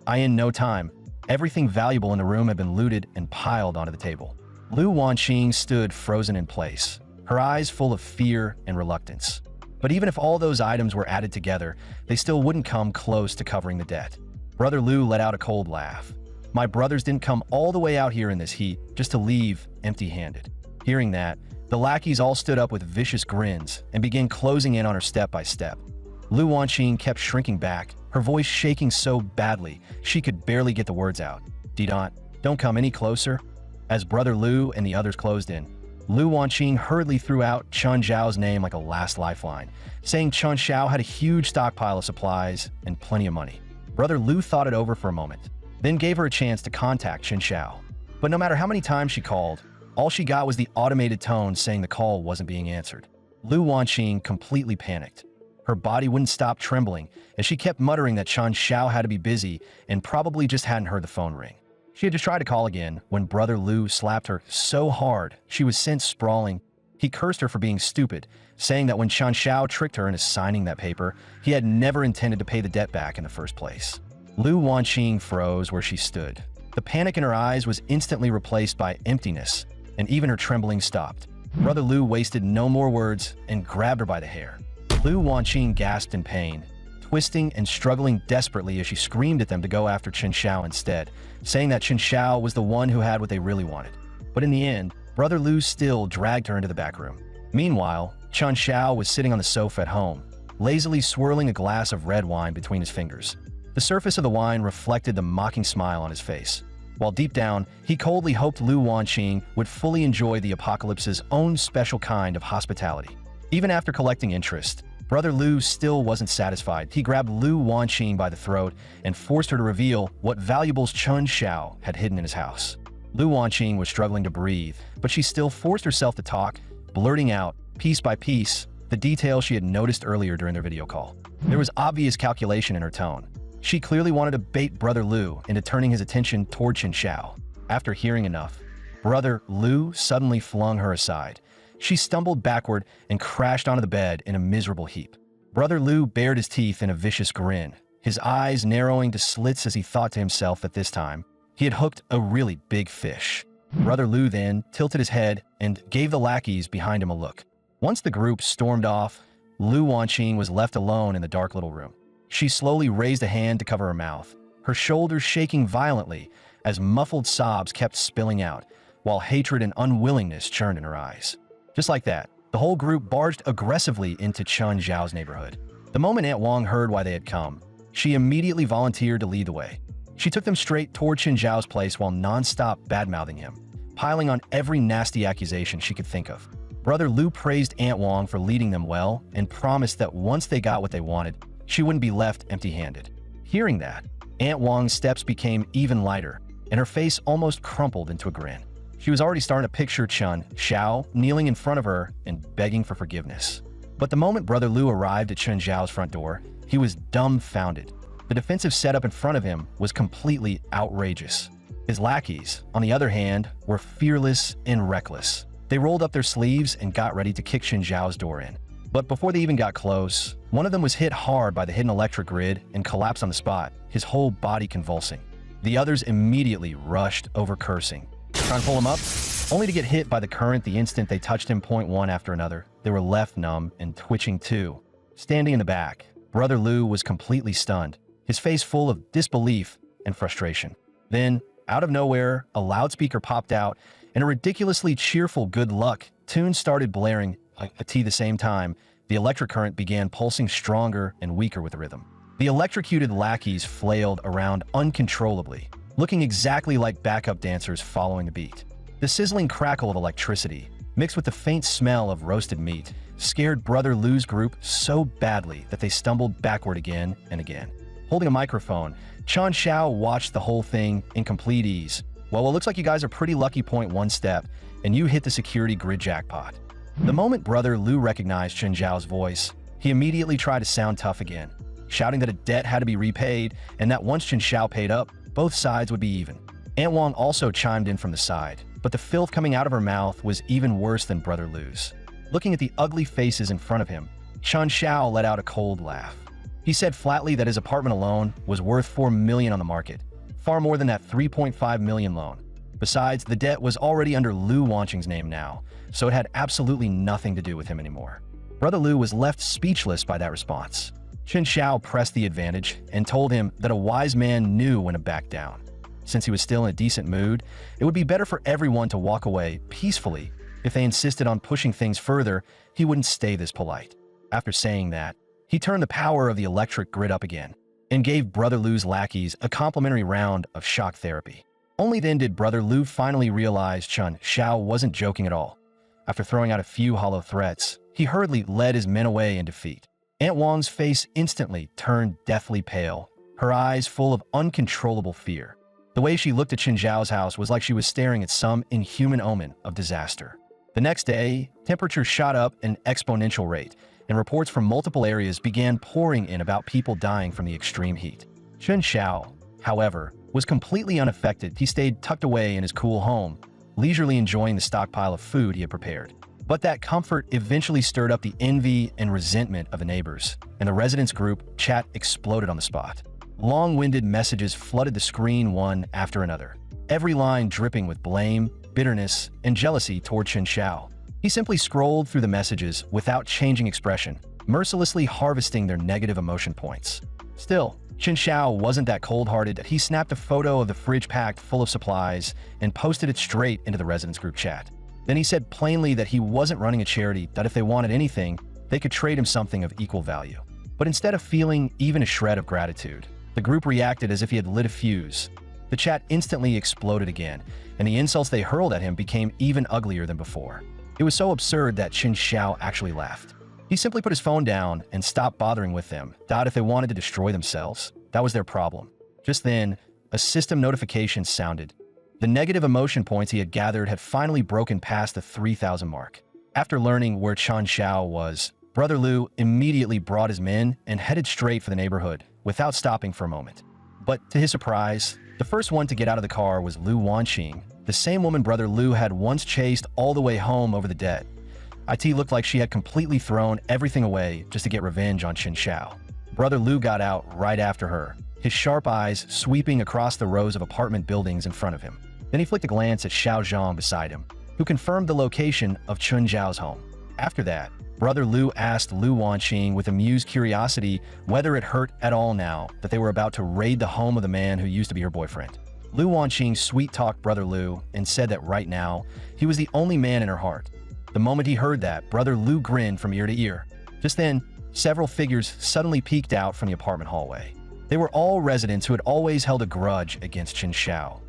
In no time, everything valuable in the room had been looted and piled onto the table. Lu Wanqing stood frozen in place, her eyes full of fear and reluctance. But even if all those items were added together, they still wouldn't come close to covering the debt. Brother Lu let out a cold laugh. "My brothers didn't come all the way out here in this heat just to leave empty-handed." Hearing that, the lackeys all stood up with vicious grins and began closing in on her step by step. Lu Wanqing kept shrinking back, her voice shaking so badly she could barely get the words out. Don't come any closer." As Brother Lu and the others closed in, Lu Wanqing hurriedly threw out Chen Zhao's name like a last lifeline, saying Chen Zhao had a huge stockpile of supplies and plenty of money. Brother Lu thought it over for a moment, then gave her a chance to contact Chen Zhao. But no matter how many times she called, all she got was the automated tone saying the call wasn't being answered. Lu Wanqing completely panicked. Her body wouldn't stop trembling as she kept muttering that Chen Zhao had to be busy and probably just hadn't heard the phone ring. She had just tried to call again when Brother Lu slapped her so hard she was sent sprawling. He cursed her for being stupid, saying that when Chen Zhao tricked her into signing that paper, he had never intended to pay the debt back in the first place. Lu Wanqing froze where she stood. The panic in her eyes was instantly replaced by emptiness, and even her trembling stopped. Brother Lu wasted no more words and grabbed her by the hair. Lu Wanqing gasped in pain, twisting and struggling desperately as she screamed at them to go after Chen Zhao instead, saying that Chen Zhao was the one who had what they really wanted. But in the end, Brother Lu still dragged her into the back room. Meanwhile, Chen Zhao was sitting on the sofa at home, lazily swirling a glass of red wine between his fingers. The surface of the wine reflected the mocking smile on his face, while deep down, he coldly hoped Lu Wanqing would fully enjoy the apocalypse's own special kind of hospitality. Even after collecting interest, Brother Lu still wasn't satisfied. He grabbed Lu Wanqing by the throat and forced her to reveal what valuables Chun Xiao had hidden in his house. Lu Wanqing was struggling to breathe, but she still forced herself to talk, blurting out, piece by piece, the details she had noticed earlier during their video call. There was obvious calculation in her tone. She clearly wanted to bait Brother Lu into turning his attention toward Chun Xiao. After hearing enough, Brother Lu suddenly flung her aside. She stumbled backward and crashed onto the bed in a miserable heap. Brother Lu bared his teeth in a vicious grin, his eyes narrowing to slits as he thought to himself that this time, he had hooked a really big fish. Brother Lu then tilted his head and gave the lackeys behind him a look. Once the group stormed off, Lu Wanqing was left alone in the dark little room. She slowly raised a hand to cover her mouth, her shoulders shaking violently as muffled sobs kept spilling out, while hatred and unwillingness churned in her eyes. Just like that, the whole group barged aggressively into Chun Xiao's neighborhood. The moment Aunt Wang heard why they had come, she immediately volunteered to lead the way. She took them straight toward Chun Xiao's place while non-stop bad-mouthing him, piling on every nasty accusation she could think of. Brother Lu praised Aunt Wang for leading them well and promised that once they got what they wanted, she wouldn't be left empty-handed. Hearing that, Aunt Wang's steps became even lighter, and her face almost crumpled into a grin. She was already starting to picture Chun Xiao kneeling in front of her and begging for forgiveness. But the moment Brother Lu arrived at Chun Xiao's front door, he was dumbfounded. The defensive setup in front of him was completely outrageous. His lackeys, on the other hand, were fearless and reckless. They rolled up their sleeves and got ready to kick Chun Xiao's door in. But before they even got close, one of them was hit hard by the hidden electric grid and collapsed on the spot, his whole body convulsing. The others immediately rushed over cursing, trying to pull him up, only to get hit by the current the instant they touched him point one after another. They were left numb and twitching too. Standing in the back, Brother Lu was completely stunned, his face full of disbelief and frustration. Then, out of nowhere, a loudspeaker popped out, and a ridiculously cheerful good luck tune started blaring at the same time. The electric current began pulsing stronger and weaker with the rhythm. The electrocuted lackeys flailed around uncontrollably, looking exactly like backup dancers following the beat. The sizzling crackle of electricity, mixed with the faint smell of roasted meat, scared Brother Lu's group so badly that they stumbled backward again and again. Holding a microphone, Chun Xiao watched the whole thing in complete ease. Well, it looks like you guys are pretty lucky point one step, and you hit the security grid jackpot. The moment Brother Lu recognized Chun Xiao's voice, he immediately tried to sound tough again, shouting that a debt had to be repaid and that once Chun Xiao paid up, both sides would be even. Aunt Wang also chimed in from the side, but the filth coming out of her mouth was even worse than Brother Lu's. Looking at the ugly faces in front of him, Chun Xiao let out a cold laugh. He said flatly that his apartment alone was worth $4 million on the market, far more than that $3.5 million loan. Besides, the debt was already under Lu Wanqing's name now, so it had absolutely nothing to do with him anymore. Brother Lu was left speechless by that response. Chun Xiao pressed the advantage and told him that a wise man knew when to back down. Since he was still in a decent mood, it would be better for everyone to walk away peacefully. If they insisted on pushing things further, he wouldn't stay this polite. After saying that, he turned the power of the electric grid up again and gave Brother Lu's lackeys a complimentary round of shock therapy. Only then did Brother Lu finally realize Chun Xiao wasn't joking at all. After throwing out a few hollow threats, he hurriedly led his men away in defeat. Aunt Wang's face instantly turned deathly pale, her eyes full of uncontrollable fear. The way she looked at Chun Xiao's house was like she was staring at some inhuman omen of disaster. The next day, temperatures shot up an exponential rate, and reports from multiple areas began pouring in about people dying from the extreme heat. Chun Xiao, however, was completely unaffected. He stayed tucked away in his cool home, leisurely enjoying the stockpile of food he had prepared. But that comfort eventually stirred up the envy and resentment of the neighbors, and the residents' group chat exploded on the spot. Long-winded messages flooded the screen one after another, every line dripping with blame, bitterness, and jealousy toward Chun Xiao. He simply scrolled through the messages without changing expression, mercilessly harvesting their negative emotion points. Still, Chun Xiao wasn't that cold-hearted that he snapped a photo of the fridge packed full of supplies and posted it straight into the residents' group chat. Then he said plainly that he wasn't running a charity, that if they wanted anything, they could trade him something of equal value. But instead of feeling even a shred of gratitude, the group reacted as if he had lit a fuse. The chat instantly exploded again, and the insults they hurled at him became even uglier than before. It was so absurd that Chun Xiao actually laughed. He simply put his phone down and stopped bothering with them. If they wanted to destroy themselves, that was their problem. Just then, a system notification sounded. The negative emotion points he had gathered had finally broken past the 3,000 mark. After learning where Chun Xiao was, Brother Lu immediately brought his men and headed straight for the neighborhood without stopping for a moment. But to his surprise, the first one to get out of the car was Lu Wanqing, the same woman Brother Lu had once chased all the way home over the debt. It looked like she had completely thrown everything away just to get revenge on Qin Xiao. Brother Lu got out right after her, his sharp eyes sweeping across the rows of apartment buildings in front of him. Then he flicked a glance at Xiao Zhang beside him, who confirmed the location of Chun Zhao's home. After that, Brother Lu asked Lu Wanqing with amused curiosity whether it hurt at all now that they were about to raid the home of the man who used to be her boyfriend. Lu Wanqing sweet-talked Brother Lu and said that right now, he was the only man in her heart. The moment he heard that, Brother Lu grinned from ear to ear. Just then, several figures suddenly peeked out from the apartment hallway. They were all residents who had always held a grudge against Qin Xiao.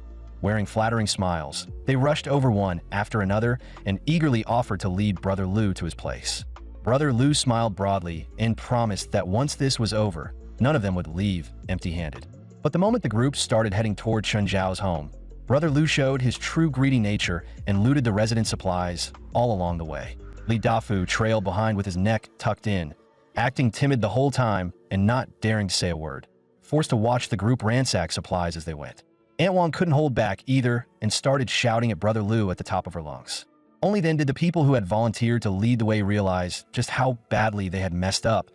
Wearing flattering smiles, they rushed over one after another and eagerly offered to lead Brother Lu to his place. Brother Lu smiled broadly and promised that once this was over, none of them would leave empty-handed. But the moment the group started heading toward Chun Zhao's home, Brother Lu showed his true greedy nature and looted the resident supplies all along the way. Li Dafu trailed behind with his neck tucked in, acting timid the whole time and not daring to say a word, forced to watch the group ransack supplies as they went. Aunt Wang couldn't hold back either and started shouting at Brother Lu at the top of her lungs. Only then did the people who had volunteered to lead the way realize just how badly they had messed up,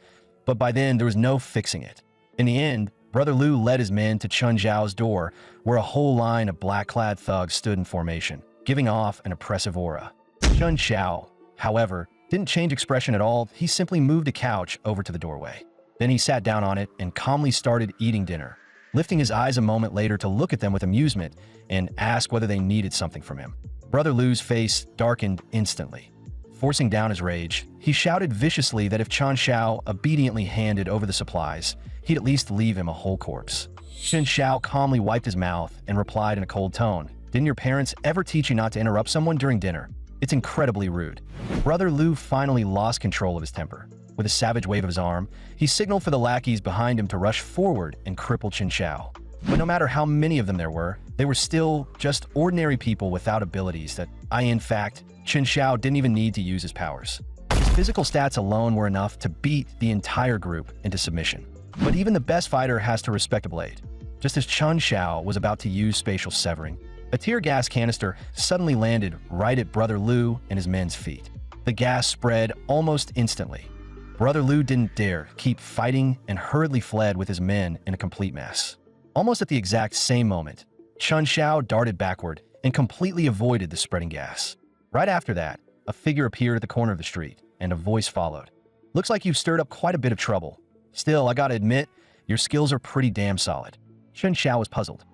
but by then there was no fixing it. In the end, Brother Lu led his men to Chun Zhao's door, where a whole line of black-clad thugs stood in formation, giving off an oppressive aura. Chun Xiao, however, didn't change expression at all. He simply moved a couch over to the doorway. Then he sat down on it and calmly started eating dinner, lifting his eyes a moment later to look at them with amusement and ask whether they needed something from him. Brother Lu's face darkened instantly. Forcing down his rage, he shouted viciously that if Chun Xiao obediently handed over the supplies, he'd at least leave him a whole corpse. Qin Xiao calmly wiped his mouth and replied in a cold tone, "Didn't your parents ever teach you not to interrupt someone during dinner? It's incredibly rude." Brother Lu finally lost control of his temper. With a savage wave of his arm, he signaled for the lackeys behind him to rush forward and cripple Qin Xiao. But no matter how many of them there were, they were still just ordinary people without abilities that in fact, Qin Xiao didn't even need to use his powers. His physical stats alone were enough to beat the entire group into submission. But even the best fighter has to respect a blade. Just as Chun Xiao was about to use spatial severing, a tear gas canister suddenly landed right at Brother Lu and his men's feet. The gas spread almost instantly. Brother Lu didn't dare keep fighting and hurriedly fled with his men in a complete mess. Almost at the exact same moment, Chun Xiao darted backward and completely avoided the spreading gas. Right after that, a figure appeared at the corner of the street, and a voice followed. "Looks like you've stirred up quite a bit of trouble. Still, I gotta admit, your skills are pretty damn solid." Chun Xiao was puzzled.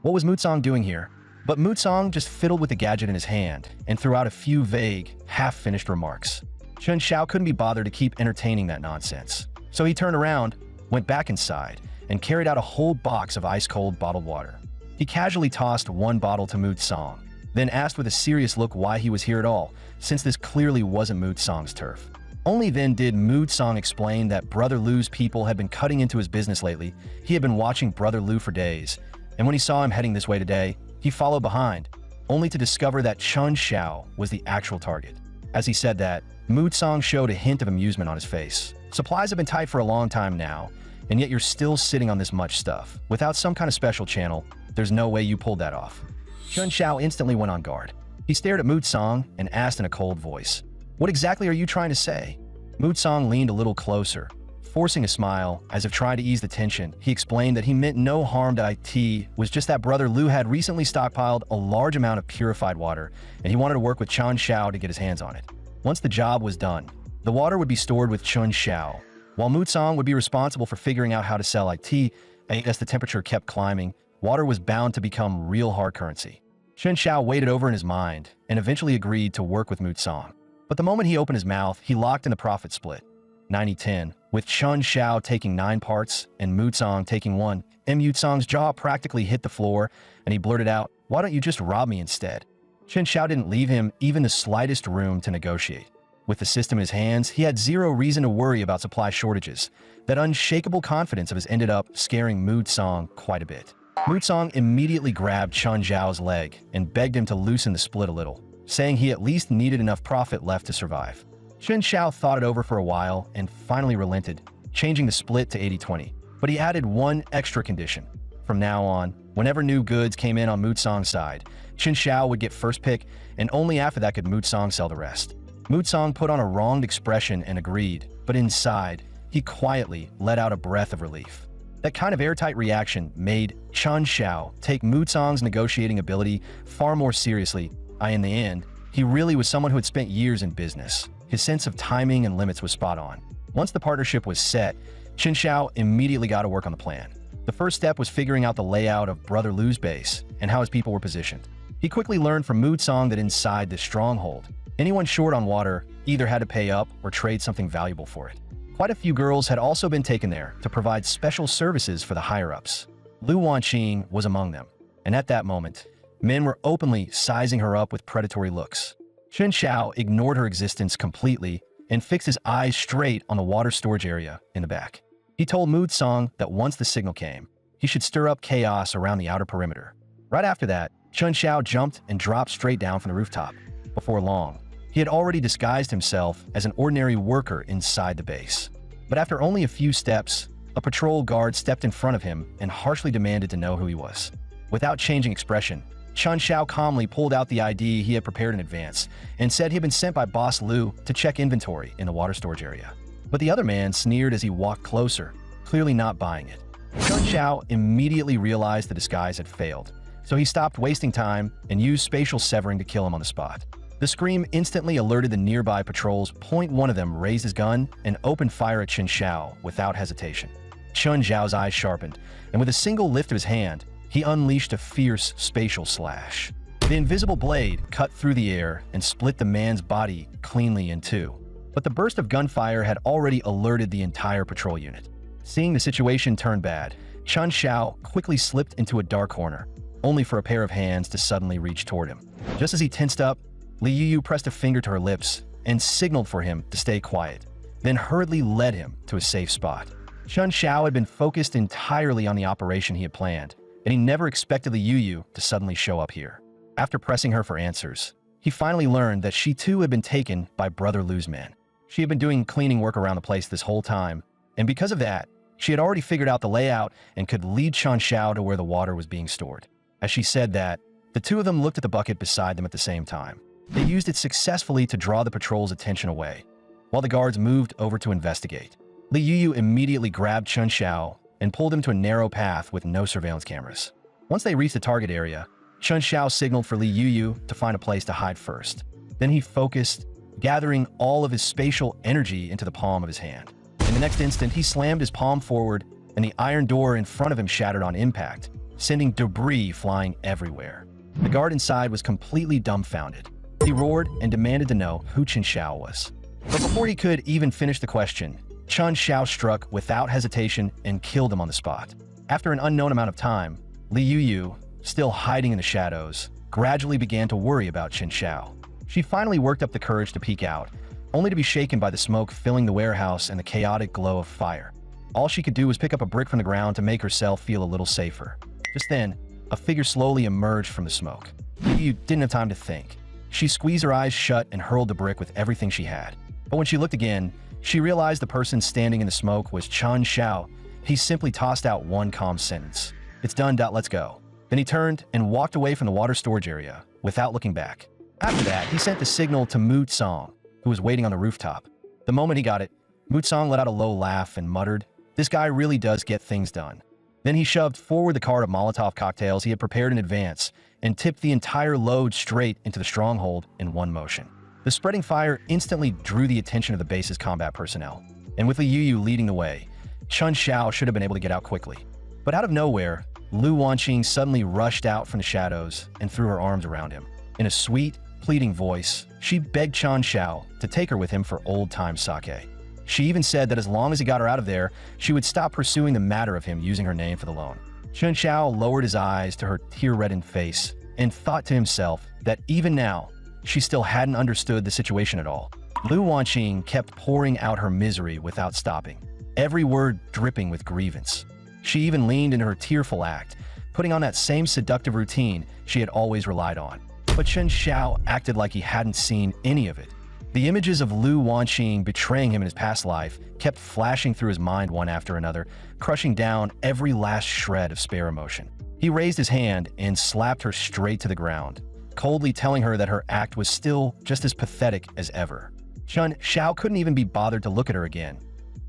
What was Mutsong doing here? But Mutsong just fiddled with the gadget in his hand and threw out a few vague, half-finished remarks. Chun Xiao couldn't be bothered to keep entertaining that nonsense. So he turned around, went back inside, and carried out a whole box of ice-cold bottled water. He casually tossed one bottle to Mutsong, then asked with a serious look why he was here at all, since this clearly wasn't Mutsong's turf. Only then did Mutsong explain that Brother Lu's people had been cutting into his business lately. He had been watching Brother Lu for days, and when he saw him heading this way today, he followed behind, only to discover that Chun Xiao was the actual target. As he said that, Mutsong showed a hint of amusement on his face. Supplies have been tight for a long time now, and yet you're still sitting on this much stuff. Without some kind of special channel, there's no way you pulled that off. Chun Xiao instantly went on guard. He stared at Mutsong and asked in a cold voice, "What exactly are you trying to say?" Mutsong leaned a little closer. Forcing a smile, as if trying to ease the tension, he explained that he meant no harm to IT, was just that Brother Lu had recently stockpiled a large amount of purified water, and he wanted to work with Chun Xiao to get his hands on it. Once the job was done, the water would be stored with Chun Xiao, while Mutsong would be responsible for figuring out how to sell IT. As the temperature kept climbing, water was bound to become real hard currency. Chun Xiao weighed it over in his mind and eventually agreed to work with Mutsong. But the moment he opened his mouth, he locked in the profit split, 90-10, with Chun Xiao taking 9 parts and Mutsong taking 1. Mutsong's jaw practically hit the floor, and he blurted out, "Why don't you just rob me instead?" Chun Xiao didn't leave him even the slightest room to negotiate. With the system in his hands, he had zero reason to worry about supply shortages. That unshakable confidence of his ended up scaring Mood Song quite a bit. Mood Song immediately grabbed Chun Zhao's leg and begged him to loosen the split a little, saying he at least needed enough profit left to survive. Chun Zhao thought it over for a while and finally relented, changing the split to 80-20. But he added one extra condition. From now on, whenever new goods came in on Mood Song's side, Chun Zhao would get first pick, and only after that could Mood Song sell the rest. Mood Song put on a wronged expression and agreed, but inside, he quietly let out a breath of relief. That kind of airtight reaction made Chun Zhao take Mood Song's negotiating ability far more seriously. In the end, he really was someone who had spent years in business. His sense of timing and limits was spot on. Once the partnership was set, Chun Zhao immediately got to work on the plan. The first step was figuring out the layout of Brother Lu's base and how his people were positioned. He quickly learned from Mood Song that inside this stronghold, anyone short on water either had to pay up or trade something valuable for it. Quite a few girls had also been taken there to provide special services for the higher-ups. Lu Wanqing was among them, and at that moment, men were openly sizing her up with predatory looks. Chun Zhao ignored her existence completely and fixed his eyes straight on the water storage area in the back. He told Mood Song that once the signal came, he should stir up chaos around the outer perimeter. Right after that, Chun Zhao jumped and dropped straight down from the rooftop. Before long, he had already disguised himself as an ordinary worker inside the base. But after only a few steps, a patrol guard stepped in front of him and harshly demanded to know who he was. Without changing expression, Chun Zhao calmly pulled out the ID he had prepared in advance and said he had been sent by Boss Lu to check inventory in the water storage area. But the other man sneered as he walked closer, clearly not buying it. Chun Zhao immediately realized the disguise had failed, so he stopped wasting time and used spatial severing to kill him on the spot. The scream instantly alerted the nearby patrols. One of them raised his gun and opened fire at Chun Zhao without hesitation. Chun Zhao's eyes sharpened, and with a single lift of his hand, he unleashed a fierce spatial slash. The invisible blade cut through the air and split the man's body cleanly in two. But the burst of gunfire had already alerted the entire patrol unit. Seeing the situation turn bad, Chun Zhao quickly slipped into a dark corner, only for a pair of hands to suddenly reach toward him. Just as he tensed up, Li Yuyu pressed a finger to her lips and signaled for him to stay quiet, then hurriedly led him to a safe spot. Chun Zhao had been focused entirely on the operation he had planned, and he never expected Li Yuyu to suddenly show up here. After pressing her for answers, he finally learned that she too had been taken by Brother Lu's men. She had been doing cleaning work around the place this whole time, and because of that, she had already figured out the layout and could lead Chun Zhao to where the water was being stored. As she said that, the two of them looked at the bucket beside them at the same time. They used it successfully to draw the patrol's attention away, while the guards moved over to investigate. Li Yuyu immediately grabbed Chun Zhao and pulled him to a narrow path with no surveillance cameras. Once they reached the target area, Chun Zhao signaled for Li Yuyu to find a place to hide first. Then he focused, gathering all of his spatial energy into the palm of his hand. In the next instant, he slammed his palm forward, and the iron door in front of him shattered on impact, sending debris flying everywhere. The guard inside was completely dumbfounded. He roared and demanded to know who Chun Zhao was. But before he could even finish the question, Chun Zhao struck without hesitation and killed him on the spot. After an unknown amount of time, Li Yuyu, still hiding in the shadows, gradually began to worry about Chun Zhao. She finally worked up the courage to peek out, only to be shaken by the smoke filling the warehouse and the chaotic glow of fire. All she could do was pick up a brick from the ground to make herself feel a little safer. Just then, a figure slowly emerged from the smoke. Li Yuyu didn't have time to think. She squeezed her eyes shut and hurled the brick with everything she had. But when she looked again, she realized the person standing in the smoke was Chun Zhao. He simply tossed out one calm sentence. "It's done, let's go." Then he turned and walked away from the water storage area without looking back. After that, he sent the signal to Mood Song, who was waiting on the rooftop. The moment he got it, Mood Song let out a low laugh and muttered, "This guy really does get things done." Then he shoved forward the cart of Molotov cocktails he had prepared in advance and tipped the entire load straight into the stronghold in one motion. The spreading fire instantly drew the attention of the base's combat personnel, and with Li Yuyu leading the way, Chun Zhao should have been able to get out quickly. But out of nowhere, Lu Wanqing suddenly rushed out from the shadows and threw her arms around him. In a sweet, pleading voice, she begged Chun Zhao to take her with him for old-time sake. She even said that as long as he got her out of there, she would stop pursuing the matter of him using her name for the loan. Chun Zhao lowered his eyes to her tear-reddened face and thought to himself that even now, she still hadn't understood the situation at all. Lu Wanqing kept pouring out her misery without stopping, every word dripping with grievance. She even leaned into her tearful act, putting on that same seductive routine she had always relied on. But Chen Xiao acted like he hadn't seen any of it. The images of Lu Wanqing betraying him in his past life kept flashing through his mind one after another, crushing down every last shred of spare emotion. He raised his hand and slapped her straight to the ground, coldly telling her that her act was still just as pathetic as ever. Chen Xiao couldn't even be bothered to look at her again.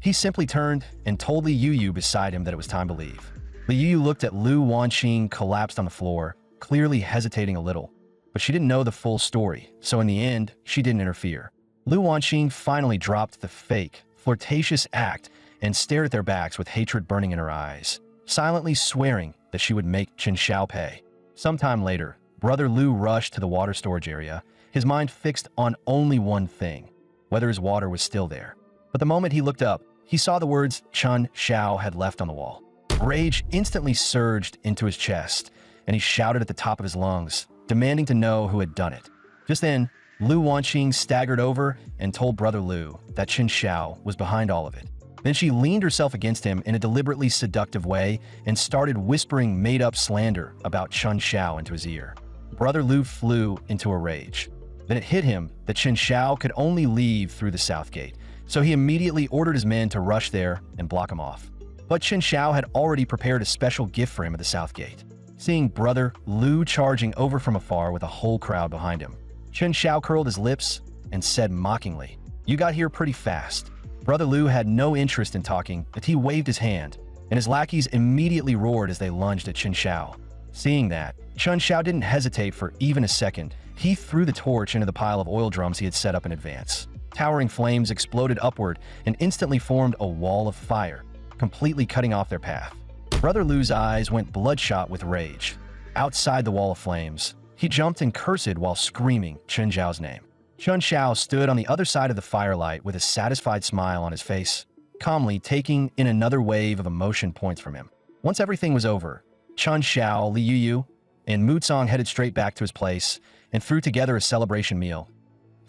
He simply turned and told Li Yuyu beside him that it was time to leave. Li Yuyu looked at Lu Wanqing collapsed on the floor, clearly hesitating a little. But she didn't know the full story, so in the end, she didn't interfere. Lu Wanqing finally dropped the fake, flirtatious act and stared at their backs with hatred burning in her eyes, silently swearing that she would make Chen Xiao pay. Sometime later, Brother Lu rushed to the water storage area, his mind fixed on only one thing, whether his water was still there. But the moment he looked up, he saw the words Chen Xiao had left on the wall. Rage instantly surged into his chest, and he shouted at the top of his lungs, demanding to know who had done it. Just then, Lu Wanqing staggered over and told Brother Lu that Chen Xiao was behind all of it. Then she leaned herself against him in a deliberately seductive way and started whispering made-up slander about Chen Xiao into his ear. Brother Lu flew into a rage. Then it hit him that Chen Xiao could only leave through the south gate, so he immediately ordered his men to rush there and block him off. But Chen Xiao had already prepared a special gift for him at the south gate. Seeing Brother Lu charging over from afar with a whole crowd behind him, Chen Xiao curled his lips and said mockingly, "You got here pretty fast." Brother Lu had no interest in talking, but he waved his hand, and his lackeys immediately roared as they lunged at Chen Xiao. Seeing that, Chen Xiao didn't hesitate for even a second. He threw the torch into the pile of oil drums he had set up in advance. Towering flames exploded upward and instantly formed a wall of fire, completely cutting off their path. Brother Lu's eyes went bloodshot with rage. Outside the wall of flames, he jumped and cursed while screaming Chen Xiao's name. Chen Xiao stood on the other side of the firelight with a satisfied smile on his face, calmly taking in another wave of emotion points from him. Once everything was over, Chen Xiao, Li Yuyu, and Mutsong headed straight back to his place and threw together a celebration meal.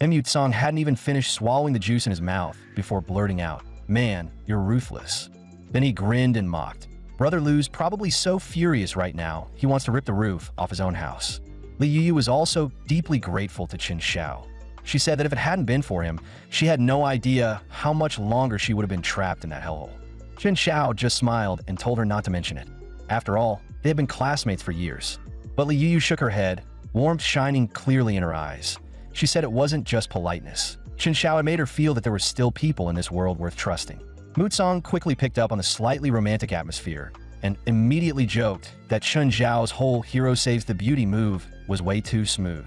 And Mutsong hadn't even finished swallowing the juice in his mouth before blurting out, "Man, you're ruthless." Then he grinned and mocked. Brother Lu's probably so furious right now, he wants to rip the roof off his own house. Li Yuyu was also deeply grateful to Chen Xiao. She said that if it hadn't been for him, she had no idea how much longer she would have been trapped in that hellhole. Chen Xiao just smiled and told her not to mention it. After all, they had been classmates for years. But Li Yuyu shook her head, warmth shining clearly in her eyes. She said it wasn't just politeness. Chen Xiao had made her feel that there were still people in this world worth trusting. Mutsong quickly picked up on the slightly romantic atmosphere and immediately joked that Chen Xiao's whole hero saves the beauty move was way too smooth.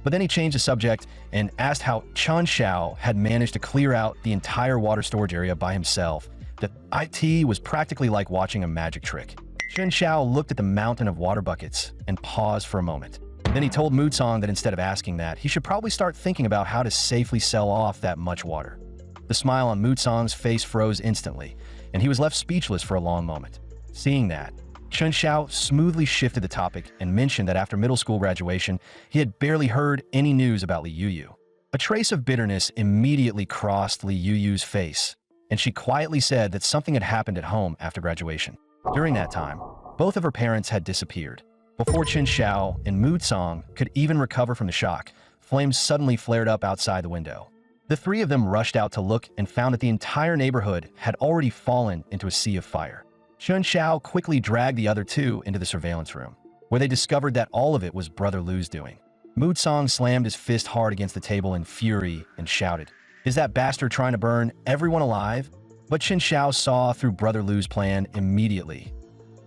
But then he changed the subject and asked how Chen Xiao had managed to clear out the entire water storage area by himself. That IT was practically like watching a magic trick. Chen Xiao looked at the mountain of water buckets and paused for a moment. Then he told Mutsong that instead of asking that, he should probably start thinking about how to safely sell off that much water. The smile on Mutsong's face froze instantly, and he was left speechless for a long moment. Seeing that, Chen Xiao smoothly shifted the topic and mentioned that after middle school graduation, he had barely heard any news about Li Yuyu. A trace of bitterness immediately crossed Li Yuyu's face, and she quietly said that something had happened at home after graduation. During that time, both of her parents had disappeared. Before Chen Xiao and Mutsong could even recover from the shock, flames suddenly flared up outside the window. The three of them rushed out to look and found that the entire neighborhood had already fallen into a sea of fire. Chen Xiao quickly dragged the other two into the surveillance room, where they discovered that all of it was Brother Lu's doing. Mutsong slammed his fist hard against the table in fury and shouted, "Is that bastard trying to burn everyone alive?" But Chen Xiao saw through Brother Lu's plan immediately.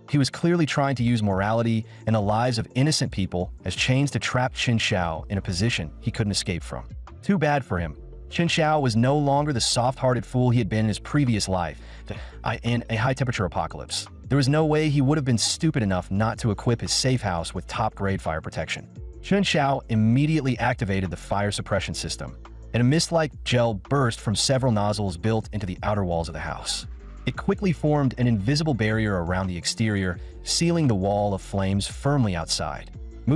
He was clearly trying to use morality and the lives of innocent people as chains to trap Chen Xiao in a position he couldn't escape from. Too bad for him. Chen Xiao was no longer the soft-hearted fool he had been in his previous life, in a high-temperature apocalypse. There was no way he would have been stupid enough not to equip his safe house with top-grade fire protection. Chen Xiao immediately activated the fire suppression system, and a mist-like gel burst from several nozzles built into the outer walls of the house. It quickly formed an invisible barrier around the exterior, sealing the wall of flames firmly outside.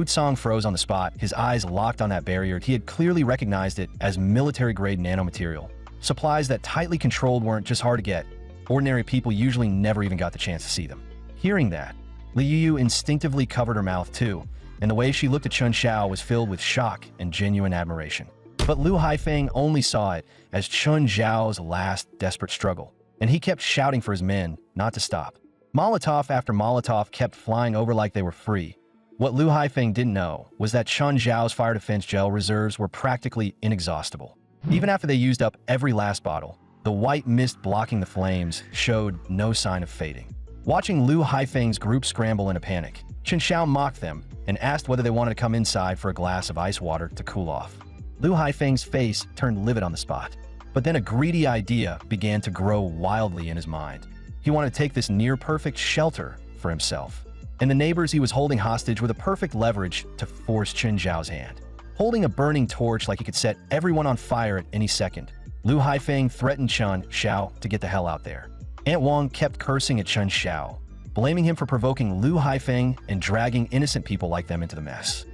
Song froze on the spot, his eyes locked on that barrier. He had clearly recognized it as military-grade nanomaterial. Supplies that tightly controlled weren't just hard to get. Ordinary people usually never even got the chance to see them. Hearing that, Liu instinctively covered her mouth too, and the way she looked at Chun Xiao was filled with shock and genuine admiration. But Lu Haifeng only saw it as Chun Xiao's last desperate struggle, and he kept shouting for his men not to stop. Molotov after Molotov kept flying over like they were free. What Lu Haifeng didn't know was that Chun Xiao's fire defense gel reserves were practically inexhaustible. Even after they used up every last bottle, the white mist blocking the flames showed no sign of fading. Watching Lu Haifeng's group scramble in a panic, Chun Xiao mocked them and asked whether they wanted to come inside for a glass of ice water to cool off. Lu Haifeng's face turned livid on the spot, but then a greedy idea began to grow wildly in his mind. He wanted to take this near-perfect shelter for himself, and the neighbors he was holding hostage were the perfect leverage to force Chun Xiao's hand. Holding a burning torch like he could set everyone on fire at any second, Lu Haifeng threatened Chun Xiao to get the hell out there. Aunt Wang kept cursing at Chun Xiao, blaming him for provoking Lu Haifeng and dragging innocent people like them into the mess.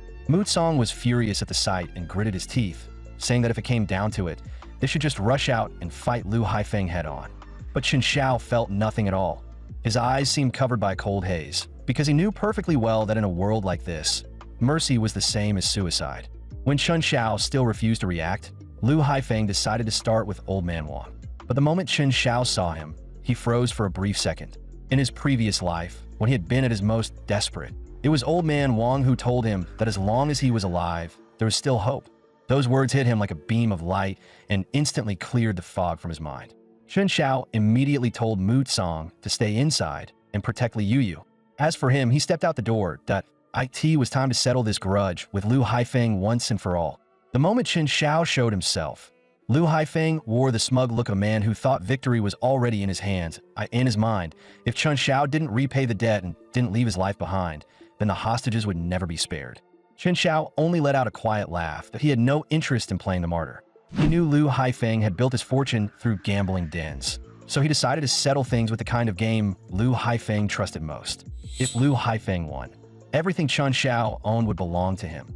Song was furious at the sight and gritted his teeth, saying that if it came down to it, they should just rush out and fight Lu Haifeng head-on. But Chun Xiao felt nothing at all. His eyes seemed covered by a cold haze, because he knew perfectly well that in a world like this, mercy was the same as suicide. When Chun Xiao still refused to react, Lu Haifeng decided to start with Old Manhua. But the moment Chun Xiao saw him, he froze for a brief second. In his previous life, when he had been at his most desperate, it was Old Man Wang who told him that as long as he was alive, there was still hope. Those words hit him like a beam of light and instantly cleared the fog from his mind. Chun Xiao immediately told Song to stay inside and protect Liu. As for him, he stepped out the door. It was time to settle this grudge with Lu Haifeng once and for all. The moment Chun Xiao showed himself, Lu Haifeng wore the smug look of a man who thought victory was already in his hands, in his mind. If Chun Xiao didn't repay the debt and didn't leave his life behind, then the hostages would never be spared. Chun Xiao only let out a quiet laugh that he had no interest in playing the martyr. He knew Lu Haifeng had built his fortune through gambling dens, so he decided to settle things with the kind of game Lu Haifeng trusted most. If Lu Haifeng won, everything Chun Xiao owned would belong to him.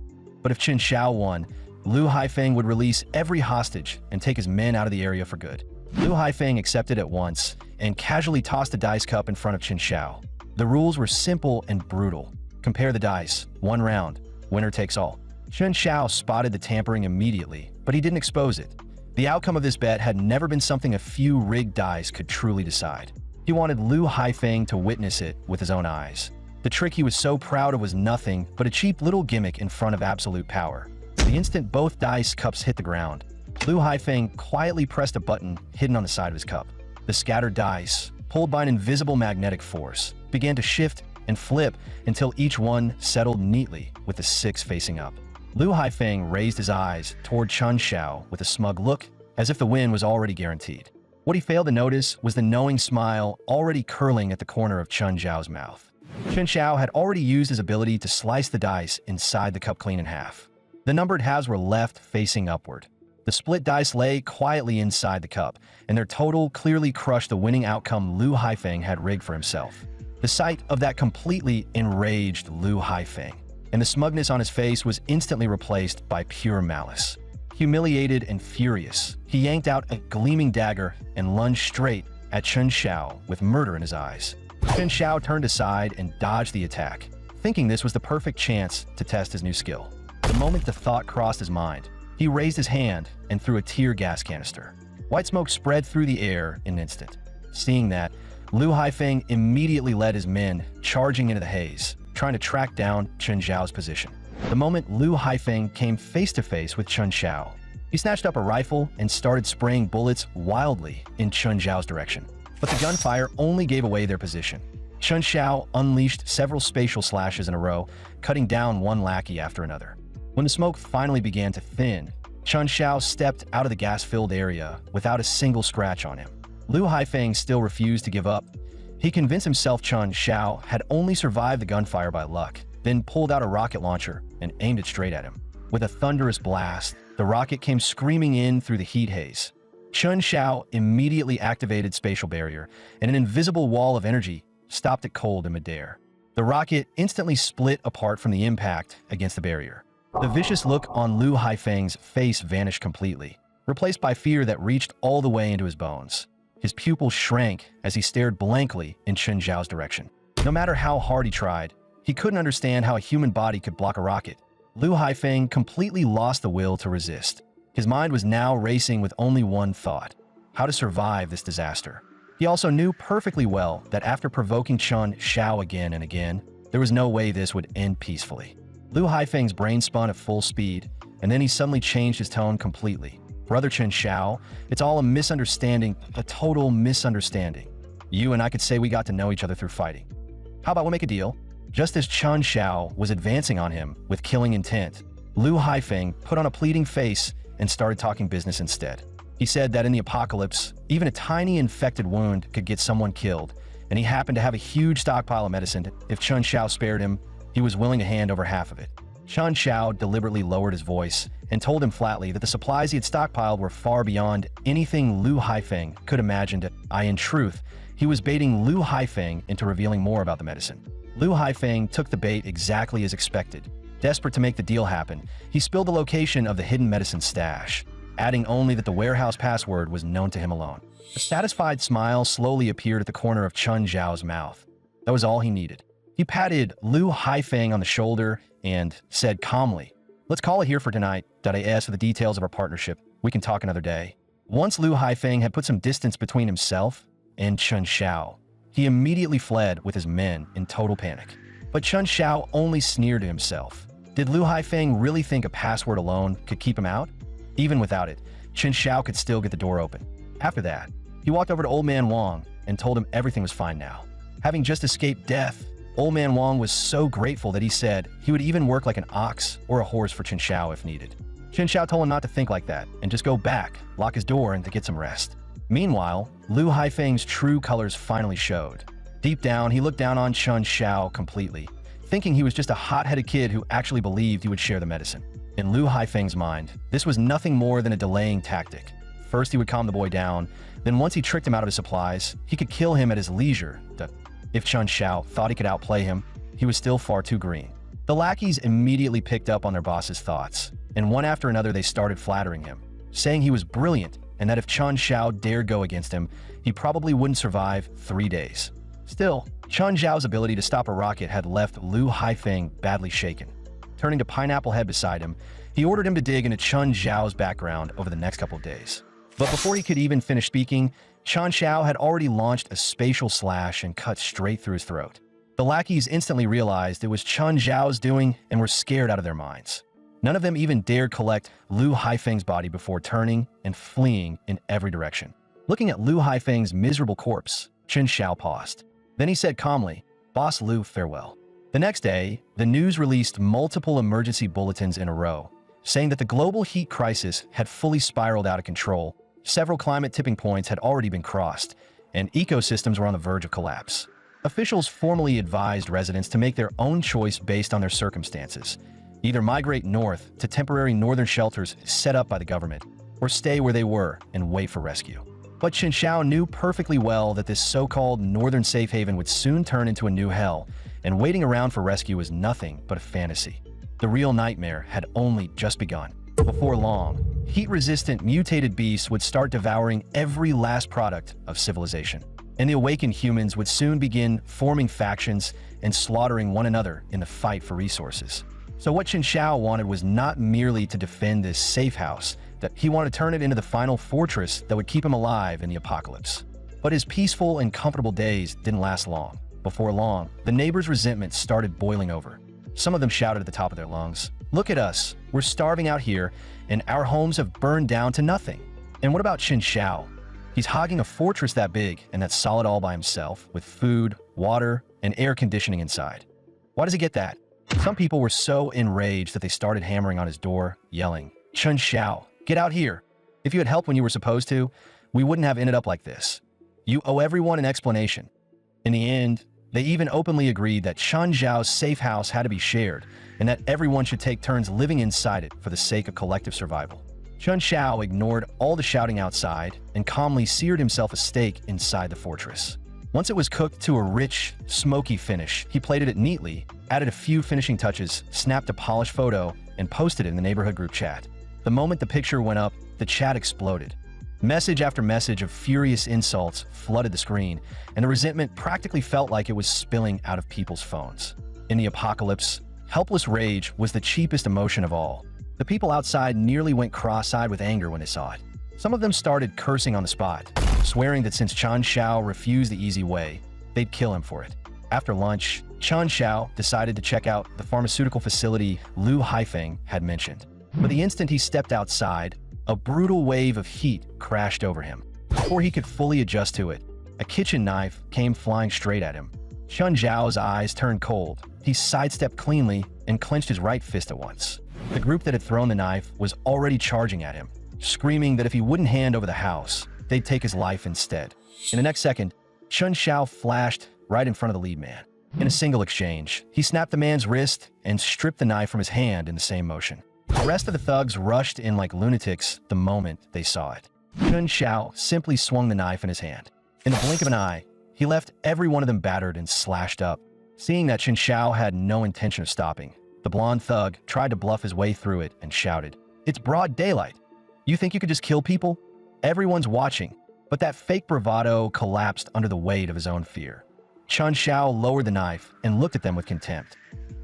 But if Chun Xiao won, Lu Haifeng would release every hostage and take his men out of the area for good. Lu Haifeng accepted at once and casually tossed a dice cup in front of Chun Xiao. The rules were simple and brutal. Compare the dice, 1 round, winner takes all. Chun Xiao spotted the tampering immediately, but he didn't expose it. The outcome of this bet had never been something a few rigged dice could truly decide. He wanted Lu Haifeng to witness it with his own eyes. The trick he was so proud of was nothing but a cheap little gimmick in front of absolute power. The instant both dice cups hit the ground, Lu Haifeng quietly pressed a button hidden on the side of his cup. The scattered dice, pulled by an invisible magnetic force, began to shift and flip until each one settled neatly with the 6 facing up. Lu Haifeng raised his eyes toward Chun Xiao with a smug look, as if the win was already guaranteed. What he failed to notice was the knowing smile already curling at the corner of Chun Xiao's mouth. Chun Xiao had already used his ability to slice the dice inside the cup clean in half. The numbered halves were left facing upward. The split dice lay quietly inside the cup, and their total clearly crushed the winning outcome Lu Haifeng had rigged for himself. The sight of that completely enraged Lu Haifeng, and the smugness on his face was instantly replaced by pure malice. Humiliated and furious, he yanked out a gleaming dagger and lunged straight at Chun Xiao with murder in his eyes. Chun Xiao turned aside and dodged the attack, thinking this was the perfect chance to test his new skill. The moment the thought crossed his mind, he raised his hand and threw a tear gas canister. White smoke spread through the air in an instant. Seeing that, Lu Haifeng immediately led his men charging into the haze, trying to track down Chun Xiao's position. The moment Lu Haifeng came face to face with Chun Xiao, he snatched up a rifle and started spraying bullets wildly in Chun Xiao's direction. But the gunfire only gave away their position. Chun Xiao unleashed several spatial slashes in a row, cutting down one lackey after another. When the smoke finally began to thin, Chun Xiao stepped out of the gas-filled area without a single scratch on him. Lu Haifeng still refused to give up. He convinced himself Chun Xiao had only survived the gunfire by luck, then pulled out a rocket launcher and aimed it straight at him. With a thunderous blast, the rocket came screaming in through the heat haze. Chun Xiao immediately activated spatial barrier, and an invisible wall of energy stopped it cold in midair. The rocket instantly split apart from the impact against the barrier. The vicious look on Lu Haifeng's face vanished completely, replaced by fear that reached all the way into his bones. His pupils shrank as he stared blankly in Chen Zhao's direction. No matter how hard he tried, he couldn't understand how a human body could block a rocket. Lu Haifeng completely lost the will to resist. His mind was now racing with only one thought: how to survive this disaster. He also knew perfectly well that after provoking Chen Zhao again and again, there was no way this would end peacefully. Lu Haifeng's brain spun at full speed, and then he suddenly changed his tone completely. Brother Chen Zhao, it's all a misunderstanding, a total misunderstanding. You and I could say we got to know each other through fighting. How about we make a deal? Just as Chen Zhao was advancing on him with killing intent, Lu Haifeng put on a pleading face and started talking business instead. He said that in the apocalypse, even a tiny infected wound could get someone killed, and he happened to have a huge stockpile of medicine. If Chen Zhao spared him, he was willing to hand over half of it. Chen Zhao deliberately lowered his voice and told him flatly that the supplies he had stockpiled were far beyond anything Lu Haifeng could imagine. In truth, he was baiting Lu Haifeng into revealing more about the medicine. Lu Haifeng took the bait exactly as expected. Desperate to make the deal happen, he spilled the location of the hidden medicine stash, adding only that the warehouse password was known to him alone. A satisfied smile slowly appeared at the corner of Chen Zhao's mouth. That was all he needed. He patted Lu Haifeng on the shoulder and said calmly, "Let's call it here for tonight. As for the details of our partnership, we can talk another day." Once Lu Haifeng had put some distance between himself and Chen Zhao, he immediately fled with his men in total panic. But Chen Zhao only sneered to himself. Did Lu Haifeng really think a password alone could keep him out? Even without it, Chen Zhao could still get the door open. After that, he walked over to Old Man Wang and told him everything was fine now. Having just escaped death, Old Man Wang was so grateful that he said he would even work like an ox or a horse for Chen Zhao if needed. Chen Zhao told him not to think like that and just go back, lock his door, and to get some rest. Meanwhile, Lu Haifeng's true colors finally showed. Deep down, he looked down on Chen Zhao completely, thinking he was just a hot-headed kid who actually believed he would share the medicine. In Lu Haifeng's mind, this was nothing more than a delaying tactic. First, he would calm the boy down, then once he tricked him out of his supplies, he could kill him at his leisure. If Chen Zhao thought he could outplay him, he was still far too green. The lackeys immediately picked up on their boss's thoughts, and one after another they started flattering him, saying he was brilliant and that if Chen Zhao dared go against him, he probably wouldn't survive 3 days. Still, Chen Zhao's ability to stop a rocket had left Lu Haifeng badly shaken. Turning to Pineapple Head beside him, he ordered him to dig into Chen Zhao's background over the next couple of days. But before he could even finish speaking, Chen Zhao had already launched a spatial slash and cut straight through his throat. The lackeys instantly realized it was Chen Zhao's doing and were scared out of their minds. None of them even dared collect Lu Haifeng's body before turning and fleeing in every direction. Looking at Lu Haifeng's miserable corpse, Chen Zhao paused. Then he said calmly, "Boss Lu, farewell." The next day, the news released multiple emergency bulletins in a row, saying that the global heat crisis had fully spiraled out of control. Several climate tipping points had already been crossed, and ecosystems were on the verge of collapse. Officials formally advised residents to make their own choice based on their circumstances. Either migrate north to temporary northern shelters set up by the government, or stay where they were and wait for rescue. But Chen Zhao knew perfectly well that this so-called northern safe haven would soon turn into a new hell, and waiting around for rescue was nothing but a fantasy. The real nightmare had only just begun. Before long, heat-resistant mutated beasts would start devouring every last product of civilization, and the awakened humans would soon begin forming factions and slaughtering one another in the fight for resources. So what Chen Zhao wanted was not merely to defend this safe house, that he wanted to turn it into the final fortress that would keep him alive in the apocalypse. But his peaceful and comfortable days didn't last long. Before long, the neighbors' resentment started boiling over. Some of them shouted at the top of their lungs, "Look at us, we're starving out here, and our homes have burned down to nothing." And what about Chen Zhao? He's hogging a fortress that big and that's solid all by himself, with food, water, and air conditioning inside. Why does he get that? Some people were so enraged that they started hammering on his door, yelling, "Chen Zhao, get out here. If you had helped when you were supposed to, we wouldn't have ended up like this. You owe everyone an explanation." In the end, they even openly agreed that Chen Zhao's safe house had to be shared, and that everyone should take turns living inside it for the sake of collective survival. Chen Zhao ignored all the shouting outside and calmly seared himself a steak inside the fortress. Once it was cooked to a rich, smoky finish, he plated it neatly, added a few finishing touches, snapped a polished photo, and posted it in the neighborhood group chat. The moment the picture went up, the chat exploded. Message after message of furious insults flooded the screen, and the resentment practically felt like it was spilling out of people's phones. In the apocalypse, helpless rage was the cheapest emotion of all. The people outside nearly went cross-eyed with anger when they saw it. Some of them started cursing on the spot, swearing that since Chen Xiao refused the easy way, they'd kill him for it. After lunch, Chen Xiao decided to check out the pharmaceutical facility Lu Haifeng had mentioned. But the instant he stepped outside, a brutal wave of heat crashed over him. Before he could fully adjust to it, a kitchen knife came flying straight at him. Chen Xiao's eyes turned cold. He sidestepped cleanly and clenched his right fist at once. The group that had thrown the knife was already charging at him, screaming that if he wouldn't hand over the house, they'd take his life instead. In the next second, Chen Xiao flashed right in front of the lead man. In a single exchange, he snapped the man's wrist and stripped the knife from his hand in the same motion. The rest of the thugs rushed in like lunatics the moment they saw it. Chen Xiao simply swung the knife in his hand. In the blink of an eye, he left every one of them battered and slashed up. Seeing that Chen Xiao had no intention of stopping, the blonde thug tried to bluff his way through it and shouted, "It's broad daylight. You think you could just kill people? Everyone's watching." But that fake bravado collapsed under the weight of his own fear. Chen Xiao lowered the knife and looked at them with contempt.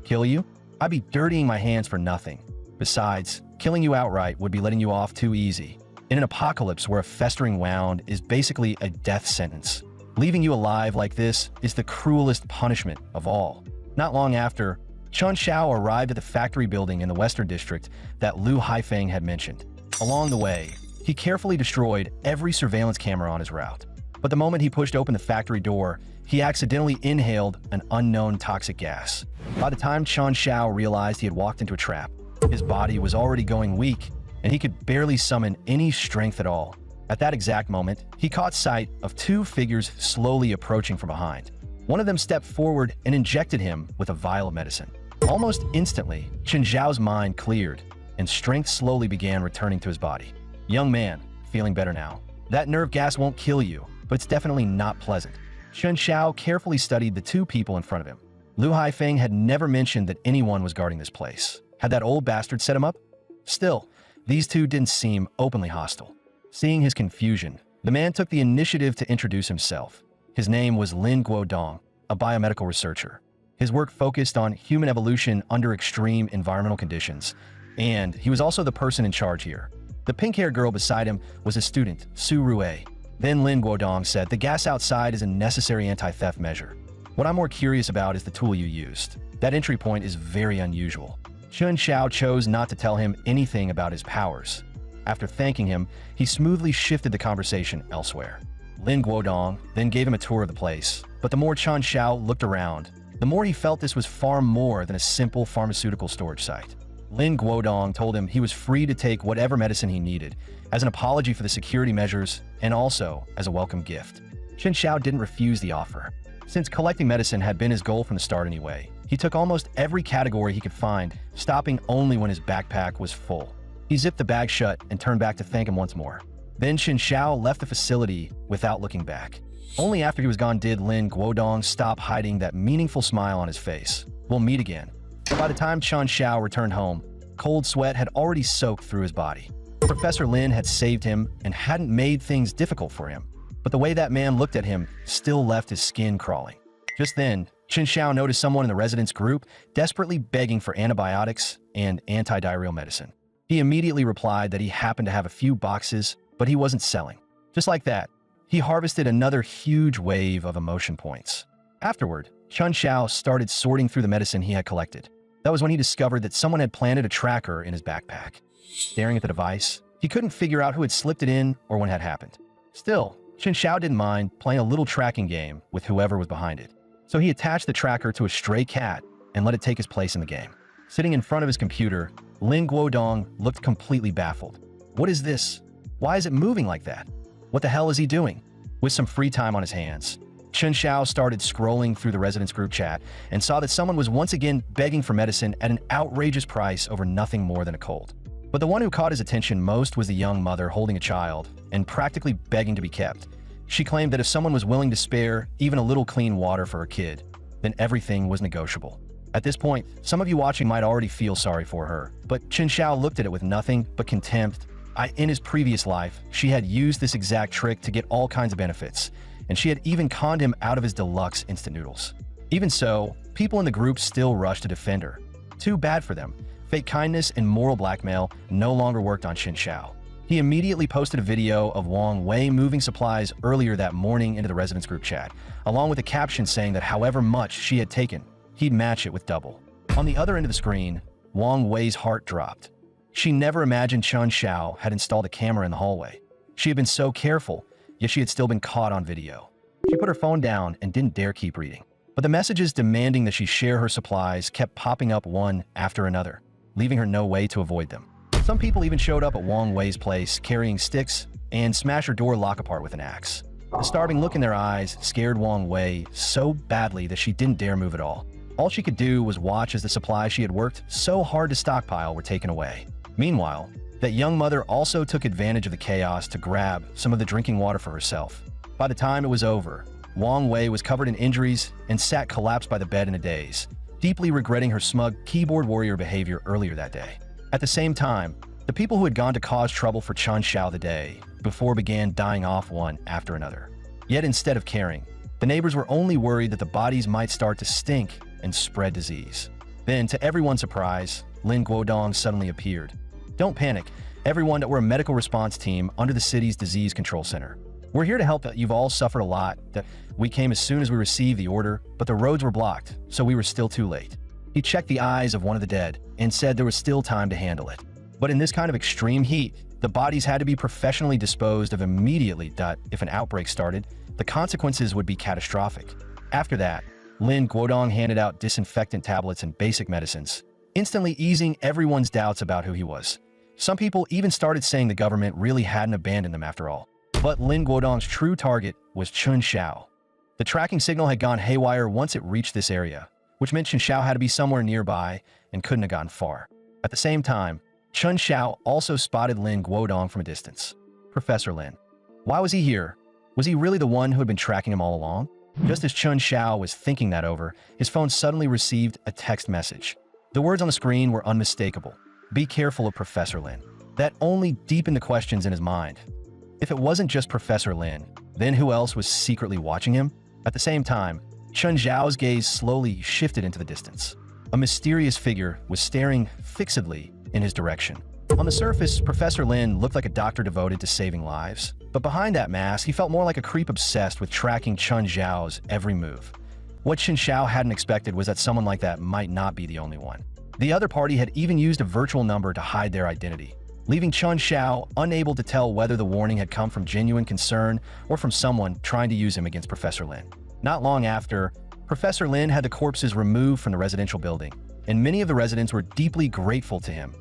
"Kill you? I'd be dirtying my hands for nothing. Besides, killing you outright would be letting you off too easy. In an apocalypse where a festering wound is basically a death sentence, leaving you alive like this is the cruelest punishment of all." Not long after, Chen Xiao arrived at the factory building in the Western District that Lu Haifeng had mentioned. Along the way, he carefully destroyed every surveillance camera on his route. But the moment he pushed open the factory door, he accidentally inhaled an unknown toxic gas. By the time Chen Xiao realized he had walked into a trap, his body was already going weak, and he could barely summon any strength at all. At that exact moment, he caught sight of two figures slowly approaching from behind. One of them stepped forward and injected him with a vial of medicine. Almost instantly, Chen Xiao's mind cleared, and strength slowly began returning to his body. "Young man, feeling better now. That nerve gas won't kill you, but it's definitely not pleasant." Chen Xiao carefully studied the two people in front of him. Lu Haifeng had never mentioned that anyone was guarding this place. Had that old bastard set him up? Still, these two didn't seem openly hostile. Seeing his confusion, the man took the initiative to introduce himself. His name was Lin Guodong, a biomedical researcher. His work focused on human evolution under extreme environmental conditions, and he was also the person in charge here. The pink-haired girl beside him was a student, Su Rue. Then Lin Guodong said, "The gas outside is a necessary anti-theft measure. What I'm more curious about is the tool you used. That entry point is very unusual." Chen Xiao chose not to tell him anything about his powers. After thanking him, he smoothly shifted the conversation elsewhere. Lin Guodong then gave him a tour of the place, but the more Chen Xiao looked around, the more he felt this was far more than a simple pharmaceutical storage site. Lin Guodong told him he was free to take whatever medicine he needed, as an apology for the security measures and also as a welcome gift. Chen Xiao didn't refuse the offer. Since collecting medicine had been his goal from the start anyway, he took almost every category he could find, stopping only when his backpack was full. He zipped the bag shut and turned back to thank him once more. Then Chen Xiao left the facility without looking back. Only after he was gone did Lin Guodong stop hiding that meaningful smile on his face. "We'll meet again." But by the time Chen Xiao returned home, cold sweat had already soaked through his body. Professor Lin had saved him and hadn't made things difficult for him, but the way that man looked at him still left his skin crawling. Just then, Chen Xiao noticed someone in the residents' group desperately begging for antibiotics and anti-diarrheal medicine. He immediately replied that he happened to have a few boxes, but he wasn't selling. Just like that, he harvested another huge wave of emotion points. Afterward, Chen Xiao started sorting through the medicine he had collected. That was when he discovered that someone had planted a tracker in his backpack. Staring at the device, he couldn't figure out who had slipped it in or when it had happened. Still, Chen Xiao didn't mind playing a little tracking game with whoever was behind it. So he attached the tracker to a stray cat and let it take his place in the game. Sitting in front of his computer, Lin Guodong looked completely baffled. What is this? Why is it moving like that? What the hell is he doing? With some free time on his hands, Chen Xiao started scrolling through the residents' group chat and saw that someone was once again begging for medicine at an outrageous price over nothing more than a cold. But the one who caught his attention most was the young mother holding a child and practically begging to be kept. She claimed that if someone was willing to spare even a little clean water for her kid, then everything was negotiable. At this point, some of you watching might already feel sorry for her, but Chen Xiao looked at it with nothing but contempt. In his previous life, she had used this exact trick to get all kinds of benefits, and she had even conned him out of his deluxe instant noodles. Even so, people in the group still rushed to defend her. Too bad for them. Fake kindness and moral blackmail no longer worked on Chen Xiao. He immediately posted a video of Wang Wei moving supplies earlier that morning into the residents group chat, along with a caption saying that however much she had taken, he'd match it with double. On the other end of the screen, Wang Wei's heart dropped. She never imagined Chen Xiao had installed a camera in the hallway. She had been so careful, yet she had still been caught on video. She put her phone down and didn't dare keep reading. But the messages demanding that she share her supplies kept popping up one after another, leaving her no way to avoid them. Some people even showed up at Wang Wei's place carrying sticks and smashed her door lock apart with an axe. The starving look in their eyes scared Wang Wei so badly that she didn't dare move at all. All she could do was watch as the supplies she had worked so hard to stockpile were taken away. Meanwhile, that young mother also took advantage of the chaos to grab some of the drinking water for herself. By the time it was over, Wang Wei was covered in injuries and sat collapsed by the bed in a daze, deeply regretting her smug keyboard warrior behavior earlier that day. At the same time, the people who had gone to cause trouble for Chen Xiao the day before began dying off one after another. Yet instead of caring, the neighbors were only worried that the bodies might start to stink and spread disease. Then, to everyone's surprise, Lin Guodong suddenly appeared. Don't panic, everyone, that we're a medical response team under the city's disease control center. We're here to help. That you've all suffered a lot, that we came as soon as we received the order, but the roads were blocked, so we were still too late. He checked the eyes of one of the dead and said there was still time to handle it. But in this kind of extreme heat, the bodies had to be professionally disposed of immediately. If an outbreak started, the consequences would be catastrophic. After that, Lin Guodong handed out disinfectant tablets and basic medicines, instantly easing everyone's doubts about who he was. Some people even started saying the government really hadn't abandoned them after all. But Lin Guodong's true target was Chen Xiao. The tracking signal had gone haywire once it reached this area, which meant Chen Xiao had to be somewhere nearby and couldn't have gone far. At the same time, Chen Xiao also spotted Lin Guodong from a distance. Professor Lin. Why was he here? Was he really the one who had been tracking him all along? Just as Chen Xiao was thinking that over, his phone suddenly received a text message. The words on the screen were unmistakable. Be careful of Professor Lin. That only deepened the questions in his mind. If it wasn't just Professor Lin, then who else was secretly watching him? At the same time, Chen Xiao's gaze slowly shifted into the distance. A mysterious figure was staring fixedly in his direction. On the surface, Professor Lin looked like a doctor devoted to saving lives, but behind that mask, he felt more like a creep obsessed with tracking Chen Xiao's every move. What Chen Xiao hadn't expected was that someone like that might not be the only one. The other party had even used a virtual number to hide their identity, leaving Chen Xiao unable to tell whether the warning had come from genuine concern or from someone trying to use him against Professor Lin. Not long after, Professor Lin had the corpses removed from the residential building, and many of the residents were deeply grateful to him.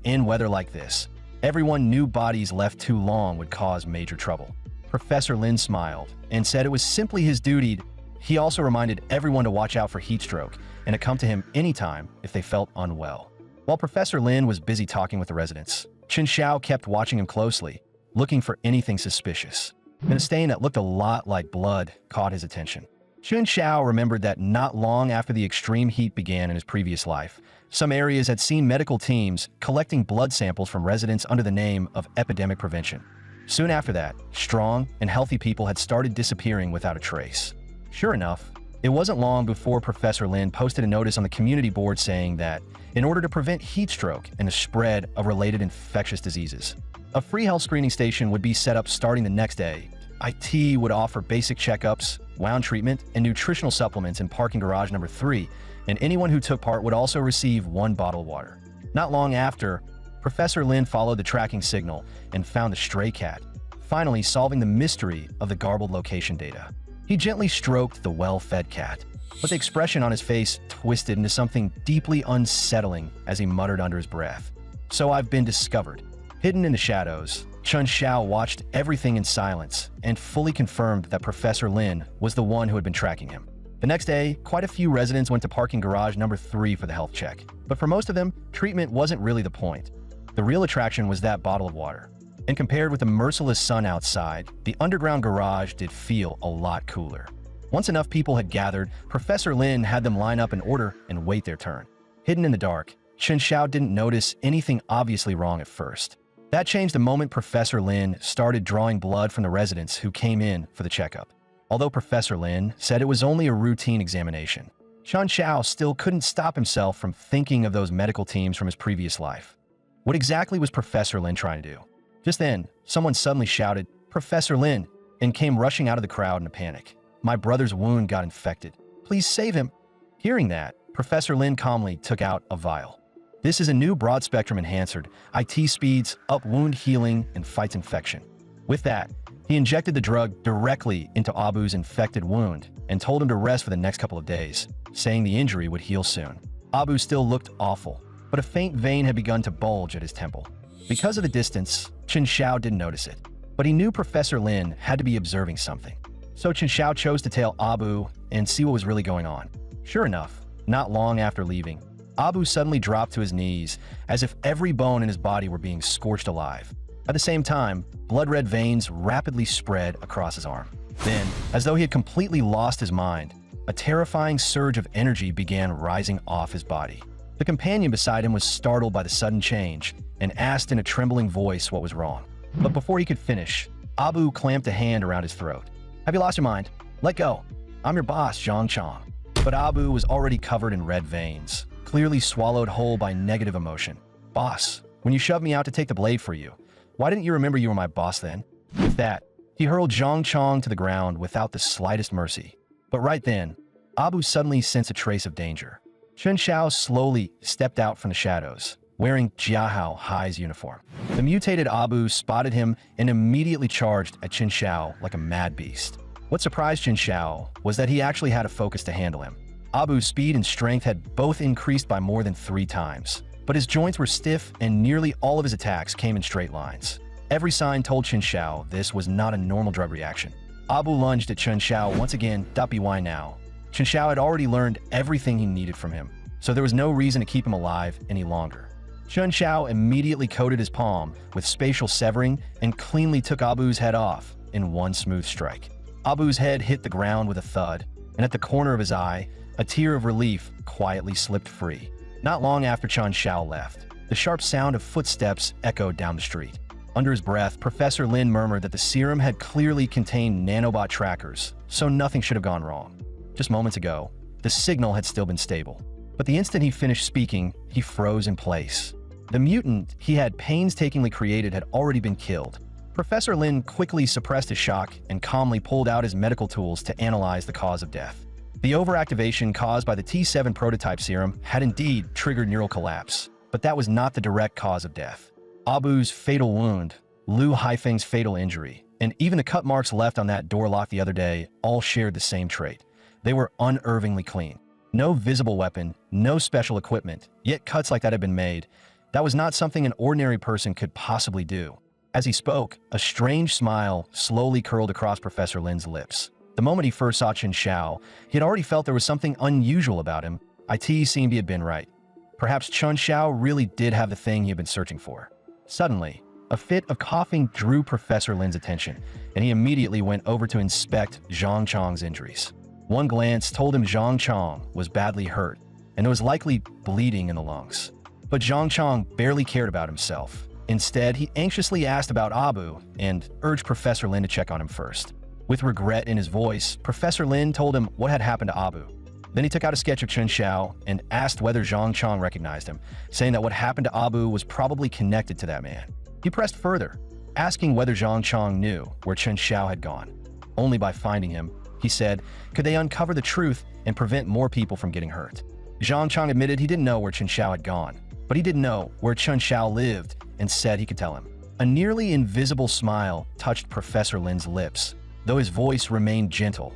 In weather like this, everyone knew bodies left too long would cause major trouble. Professor Lin smiled and said it was simply his duty. He also reminded everyone to watch out for heat stroke and to come to him anytime if they felt unwell. While Professor Lin was busy talking with the residents, Chen Xiao kept watching him closely, looking for anything suspicious. And a stain that looked a lot like blood caught his attention. Chen Xiao remembered that not long after the extreme heat began in his previous life, some areas had seen medical teams collecting blood samples from residents under the name of epidemic prevention. Soon after that, strong and healthy people had started disappearing without a trace. Sure enough, it wasn't long before Professor Lin posted a notice on the community board saying that, in order to prevent heat stroke and the spread of related infectious diseases, a free health screening station would be set up starting the next day. IT would offer basic checkups, wound treatment, and nutritional supplements in parking garage number 3, and anyone who took part would also receive 1 bottle of water. Not long after, Professor Lin followed the tracking signal and found the stray cat, finally solving the mystery of the garbled location data. He gently stroked the well-fed cat, but the expression on his face twisted into something deeply unsettling as he muttered under his breath. So I've been discovered. Hidden in the shadows, Chen Xiao watched everything in silence and fully confirmed that Professor Lin was the one who had been tracking him. The next day, quite a few residents went to parking garage number 3 for the health check, but for most of them, treatment wasn't really the point. The real attraction was that bottle of water. And compared with the merciless sun outside, the underground garage did feel a lot cooler. Once enough people had gathered, Professor Lin had them line up in order and wait their turn. Hidden in the dark, Chen Xiao didn't notice anything obviously wrong at first. That changed the moment Professor Lin started drawing blood from the residents who came in for the checkup. Although Professor Lin said it was only a routine examination, Chen Xiao still couldn't stop himself from thinking of those medical teams from his previous life. What exactly was Professor Lin trying to do? Just then, someone suddenly shouted, "Professor Lin," and came rushing out of the crowd in a panic. "My brother's wound got infected. Please save him." Hearing that, Professor Lin calmly took out a vial. This is a new broad-spectrum enhancer. IT speeds up wound healing and fights infection. With that, he injected the drug directly into Abu's infected wound and told him to rest for the next couple of days, saying the injury would heal soon. Abu still looked awful, but a faint vein had begun to bulge at his temple. Because of the distance, Chen Xiao didn't notice it, but he knew Professor Lin had to be observing something. So Chen Xiao chose to tail Abu and see what was really going on. Sure enough, not long after leaving, Abu suddenly dropped to his knees, as if every bone in his body were being scorched alive. At the same time, blood-red veins rapidly spread across his arm. Then, as though he had completely lost his mind, a terrifying surge of energy began rising off his body. The companion beside him was startled by the sudden change and asked in a trembling voice what was wrong. But before he could finish, Abu clamped a hand around his throat. "Have you lost your mind? Let go. I'm your boss, Zhang Chong." But Abu was already covered in red veins, clearly swallowed whole by negative emotion. "Boss, when you shoved me out to take the blade for you, why didn't you remember you were my boss then?" With that, he hurled Zhang Chong to the ground without the slightest mercy. But right then, Abu suddenly sensed a trace of danger. Chen Xiao slowly stepped out from the shadows, wearing Jiahao Hai's uniform. The mutated Abu spotted him and immediately charged at Chen Xiao like a mad beast. What surprised Chen Xiao was that he actually had a focus to handle him. Abu's speed and strength had both increased by more than 3 times, but his joints were stiff and nearly all of his attacks came in straight lines. Every sign told Chen Xiao this was not a normal drug reaction. Abu lunged at Chen Xiao once again. "Why now?" Chen Xiao had already learned everything he needed from him, so there was no reason to keep him alive any longer. Chen Xiao immediately coated his palm with spatial severing and cleanly took Abu's head off in one smooth strike. Abu's head hit the ground with a thud, and at the corner of his eye, a tear of relief quietly slipped free. Not long after Chen Xiao left, the sharp sound of footsteps echoed down the street. Under his breath, Professor Lin murmured that the serum had clearly contained nanobot trackers, so nothing should have gone wrong. Just moments ago, the signal had still been stable. But the instant he finished speaking, he froze in place. The mutant he had painstakingly created had already been killed. Professor Lin quickly suppressed his shock and calmly pulled out his medical tools to analyze the cause of death. The overactivation caused by the T7 prototype serum had indeed triggered neural collapse, but that was not the direct cause of death. Abu's fatal wound, Lu Haifeng's fatal injury, and even the cut marks left on that door lock the other day all shared the same trait. They were unervingly clean. No visible weapon, no special equipment, yet cuts like that had been made. That was not something an ordinary person could possibly do. As he spoke, a strange smile slowly curled across Professor Lin's lips. The moment he first saw Chen Xiao, he had already felt there was something unusual about him. It seemed he had been right. Perhaps Chen Xiao really did have the thing he had been searching for. Suddenly, a fit of coughing drew Professor Lin's attention, and he immediately went over to inspect Zhang Chong's injuries. One glance told him Zhang Chong was badly hurt, and there was likely bleeding in the lungs. But Zhang Chong barely cared about himself. Instead, he anxiously asked about Abu and urged Professor Lin to check on him first. With regret in his voice, Professor Lin told him what had happened to Abu. Then he took out a sketch of Chen Xiao and asked whether Zhang Chong recognized him, saying that what happened to Abu was probably connected to that man. He pressed further, asking whether Zhang Chong knew where Chen Xiao had gone. Only by finding him, he said, could they uncover the truth and prevent more people from getting hurt. Zhang Chong admitted he didn't know where Chen Xiao had gone, but he did know where Chen Xiao lived and said he could tell him. A nearly invisible smile touched Professor Lin's lips, though his voice remained gentle.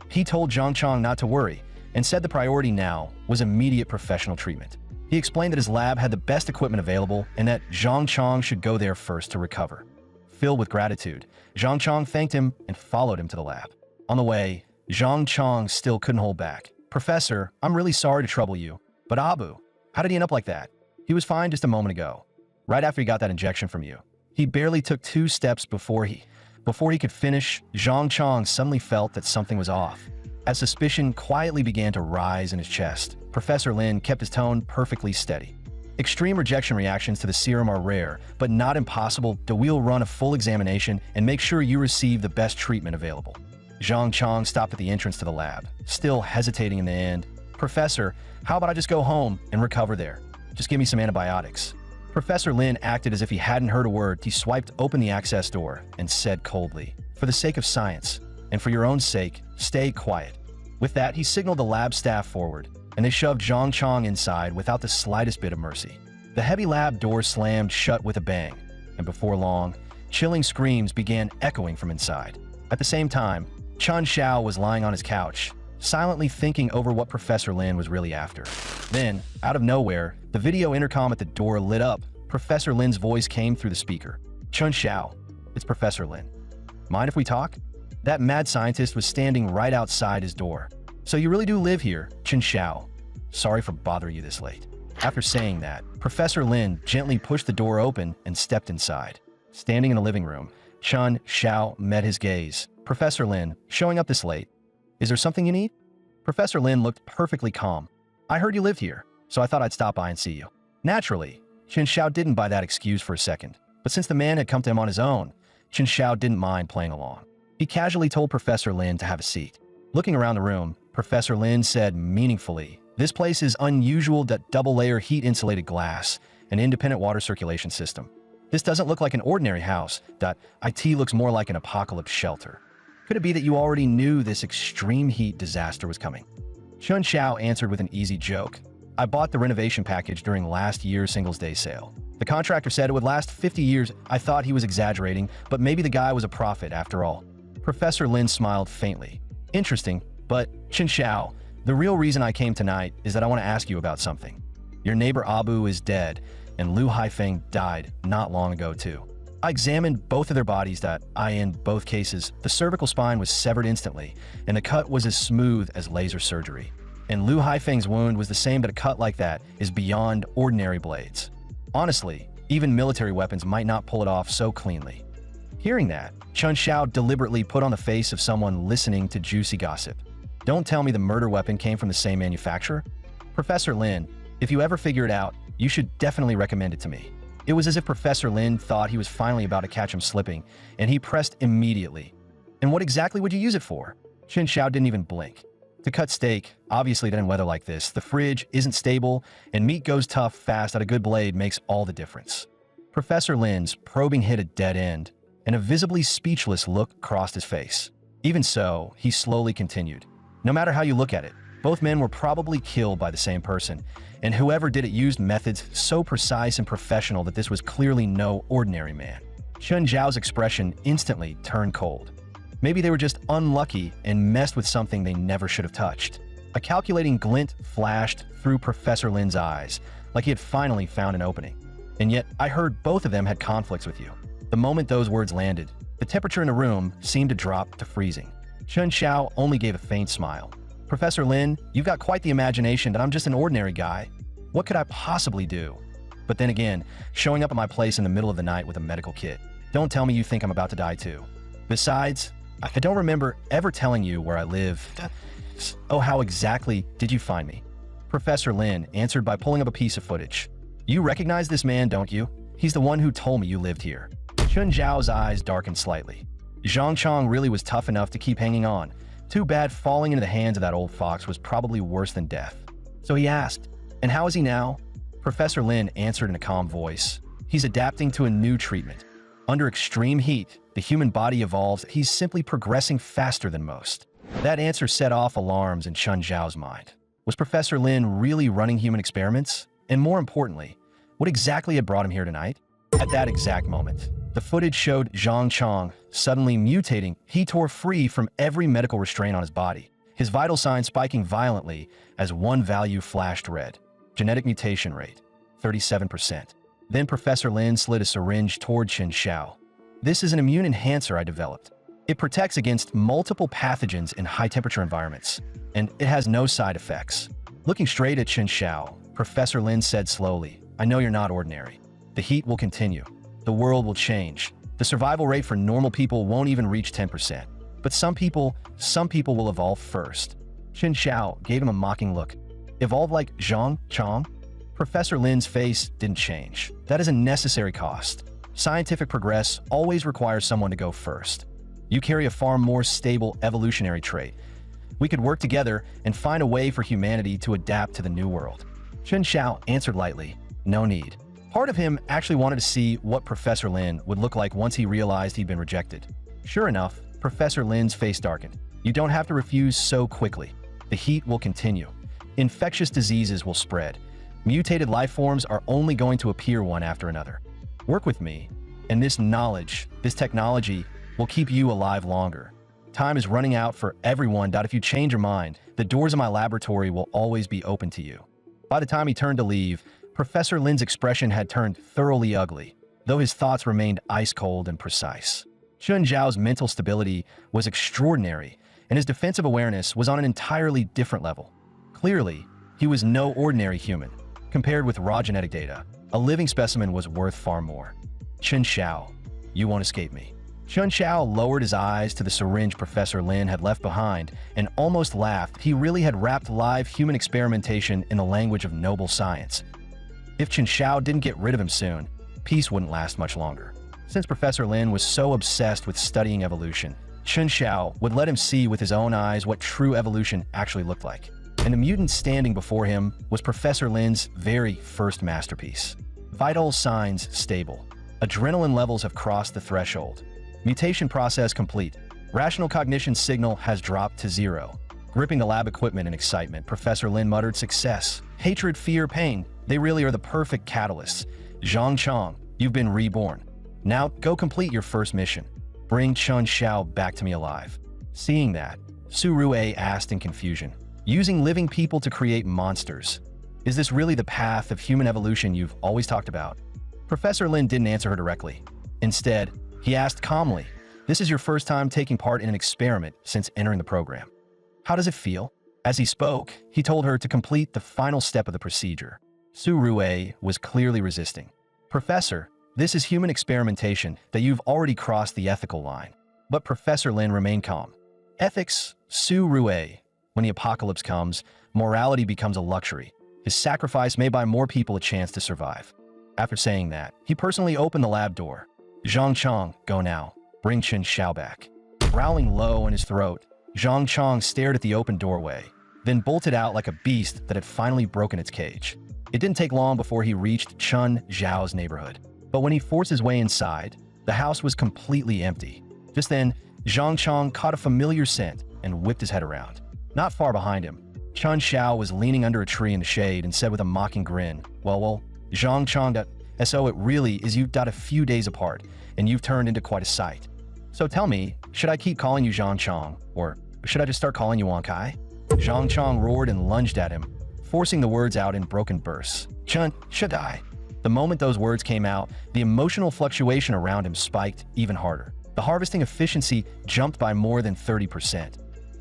He told Zhang Chong not to worry and said the priority now was immediate professional treatment. He explained that his lab had the best equipment available and that Zhang Chong should go there first to recover. Filled with gratitude, Zhang Chong thanked him and followed him to the lab. On the way, Zhang Chong still couldn't hold back. "Professor, I'm really sorry to trouble you, but Abu, how did he end up like that? He was fine just a moment ago, right after he got that injection from you." He barely took 2 steps before he could finish. Zhang Chong suddenly felt that something was off. As suspicion quietly began to rise in his chest, Professor Lin kept his tone perfectly steady. Extreme rejection reactions to the serum are rare, but not impossible. We'll run a full examination and make sure you receive the best treatment available. Zhang Chong stopped at the entrance to the lab, still hesitating in the end. Professor, how about I just go home and recover there? Just give me some antibiotics. Professor Lin acted as if he hadn't heard a word. He swiped open the access door and said coldly, "For the sake of science, and for your own sake, stay quiet." With that, he signaled the lab staff forward, and they shoved Zhang Chong inside without the slightest bit of mercy. The heavy lab door slammed shut with a bang, and before long, chilling screams began echoing from inside. At the same time, Chun Xiao was lying on his couch, silently thinking over what Professor Lin was really after. Then, out of nowhere, the video intercom at the door lit up. Professor Lin's voice came through the speaker. "Chun Xiao, it's Professor Lin. Mind if we talk?" That mad scientist was standing right outside his door. "So you really do live here, Chun Xiao. Sorry for bothering you this late." After saying that, Professor Lin gently pushed the door open and stepped inside. Standing in the living room, Chun Xiao met his gaze. "Professor Lin, showing up this late. Is there something you need?" Professor Lin looked perfectly calm. "I heard you lived here, so I thought I'd stop by and see you." Naturally, Chun Xiao didn't buy that excuse for a second, but since the man had come to him on his own, Chun Xiao didn't mind playing along. He casually told Professor Lin to have a seat. Looking around the room, Professor Lin said meaningfully, "This place is unusual. Double-layer heat-insulated glass, an independent water circulation system. This doesn't look like an ordinary house. It looks more like an apocalypse shelter. Could it be that you already knew this extreme heat disaster was coming?" Chun Xiao answered with an easy joke. "I bought the renovation package during last year's Singles Day sale. The contractor said it would last 50 years. I thought he was exaggerating, but maybe the guy was a prophet after all." Professor Lin smiled faintly. "Interesting, but Chun Xiao, the real reason I came tonight is that I want to ask you about something. Your neighbor Abu is dead, and Lu Haifeng died not long ago too. I examined both of their bodies. In both cases, the cervical spine was severed instantly, and the cut was as smooth as laser surgery. And Lu Haifeng's wound was the same, but a cut like that is beyond ordinary blades. Honestly, even military weapons might not pull it off so cleanly." Hearing that, Chun Xiao deliberately put on the face of someone listening to juicy gossip. "Don't tell me the murder weapon came from the same manufacturer? Professor Lin, if you ever figure it out, you should definitely recommend it to me." It was as if Professor Lin thought he was finally about to catch him slipping, and he pressed immediately. "And what exactly would you use it for?" Chun Xiao didn't even blink. "To cut steak, obviously not in weather like this. The fridge isn't stable, and meat goes tough fast. A good blade makes all the difference." Professor Lin's probing hit a dead end, and a visibly speechless look crossed his face. Even so, he slowly continued. "No matter how you look at it, both men were probably killed by the same person, and whoever did it used methods so precise and professional that this was clearly no ordinary man." Chun Zhao's expression instantly turned cold. Maybe they were just unlucky and messed with something they never should have touched. A calculating glint flashed through Professor Lin's eyes, like he had finally found an opening. "And yet, I heard both of them had conflicts with you." The moment those words landed, the temperature in the room seemed to drop to freezing. Chun Xiao only gave a faint smile. "Professor Lin, you've got quite the imagination that I'm just an ordinary guy. What could I possibly do? But then again, showing up at my place in the middle of the night with a medical kit. Don't tell me you think I'm about to die too. Besides, I don't remember ever telling you where I live. Oh, how exactly did you find me?" Professor Lin answered by pulling up a piece of footage. "You recognize this man, don't you? He's the one who told me you lived here." Chun Zhao's eyes darkened slightly. Zhang Chong really was tough enough to keep hanging on. Too bad falling into the hands of that old fox was probably worse than death. So he asked, "And how is he now?" Professor Lin answered in a calm voice. "He's adapting to a new treatment. Under extreme heat, the human body evolves. He's simply progressing faster than most." That answer set off alarms in Chun Zhao's mind. Was Professor Lin really running human experiments? And more importantly, what exactly had brought him here tonight? At that exact moment, the footage showed Zhang Chong suddenly mutating. He tore free from every medical restraint on his body, his vital signs spiking violently as one value flashed red. Genetic mutation rate, 37%. Then Professor Lin slid a syringe toward Chun Xiao. "This is an immune enhancer I developed. It protects against multiple pathogens in high-temperature environments, and it has no side effects." Looking straight at Chun Xiao, Professor Lin said slowly, "I know you're not ordinary. The heat will continue. the world will change. The survival rate for normal people won't even reach 10%. But some people will evolve first. Chen Xiao gave him a mocking look. Evolve like Zhang Chong? Professor Lin's face didn't change. That is a necessary cost. Scientific progress always requires someone to go first. You carry a far more stable evolutionary trait. We could work together and find a way for humanity to adapt to the new world. Chen Xiao answered lightly, no need. Part of him actually wanted to see what Professor Lin would look like once he realized he'd been rejected. Sure enough, Professor Lin's face darkened. You don't have to refuse so quickly. The heat will continue. Infectious diseases will spread. Mutated life forms are only going to appear one after another. Work with me, and this knowledge, this technology, will keep you alive longer. Time is running out for everyone. If you change your mind, the doors of my laboratory will always be open to you. By the time he turned to leave, Professor Lin's expression had turned thoroughly ugly, though his thoughts remained ice-cold and precise. Chun Zhao's mental stability was extraordinary, and his defensive awareness was on an entirely different level. Clearly, he was no ordinary human. Compared with raw genetic data, a living specimen was worth far more. Chen Xiao, you won't escape me. Chen Xiao lowered his eyes to the syringe Professor Lin had left behind and almost laughed. He really had wrapped live human experimentation in the language of noble science. If Chen Xiao didn't get rid of him soon, peace wouldn't last much longer. Since Professor Lin was so obsessed with studying evolution, Chen Xiao would let him see with his own eyes what true evolution actually looked like. And the mutant standing before him was Professor Lin's very first masterpiece. Vital signs stable. Adrenaline levels have crossed the threshold. Mutation process complete. Rational cognition signal has dropped to 0. Gripping the lab equipment in excitement, Professor Lin muttered, success. Hatred, fear, pain. They really are the perfect catalysts. Zhang Chong, you've been reborn. Now go complete your first mission. Bring Chun Xiao back to me alive. Seeing that, Su Rue asked in confusion. Using living people to create monsters. Is this really the path of human evolution you've always talked about? Professor Lin didn't answer her directly. Instead, he asked calmly, this is your first time taking part in an experiment since entering the program. How does it feel? As he spoke, he told her to complete the final step of the procedure. Su Rue was clearly resisting. Professor, this is human experimentation that you've already crossed the ethical line. But Professor Lin remained calm. Ethics, Su Rue. When the apocalypse comes, morality becomes a luxury. His sacrifice may buy more people a chance to survive. After saying that, he personally opened the lab door. Zhang Chong, go now. Bring Chen Xiao back. Growling low in his throat, Zhang Chong stared at the open doorway, then bolted out like a beast that had finally broken its cage. It didn't take long before he reached Chun Zhao's neighborhood. But when he forced his way inside, the house was completely empty. Just then, Zhang Chong caught a familiar scent and whipped his head around. Not far behind him, Chun Xiao was leaning under a tree in the shade and said with a mocking grin, well, Zhang Chong, so it really is you a few days apart, and you've turned into quite a sight. So tell me, should I keep calling you Zhang Chong, or should I just start calling you Wang Kai? Zhang Chong roared and lunged at him, forcing the words out in broken bursts. Chun, should I? The moment those words came out, the emotional fluctuation around him spiked even harder. The harvesting efficiency jumped by more than 30%.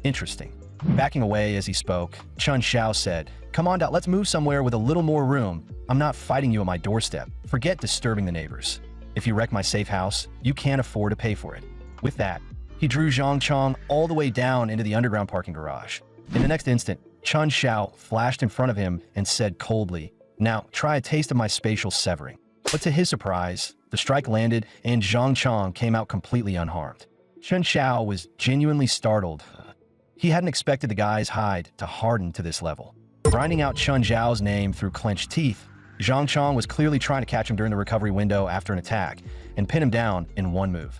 Interesting. Backing away as he spoke, Chun Xiao said, come on, let's move somewhere with a little more room. I'm not fighting you at my doorstep. Forget disturbing the neighbors. If you wreck my safe house, you can't afford to pay for it. With that, he drew Zhang Chong all the way down into the underground parking garage. In the next instant, Chun Xiao flashed in front of him and said coldly, now try a taste of my spatial severing. But to his surprise, the strike landed and Zhang Chong came out completely unharmed. Chun Xiao was genuinely startled. He hadn't expected the guy's hide to harden to this level. Grinding out Chun Zhao's name through clenched teeth, Zhang Chong was clearly trying to catch him during the recovery window after an attack and pin him down in one move.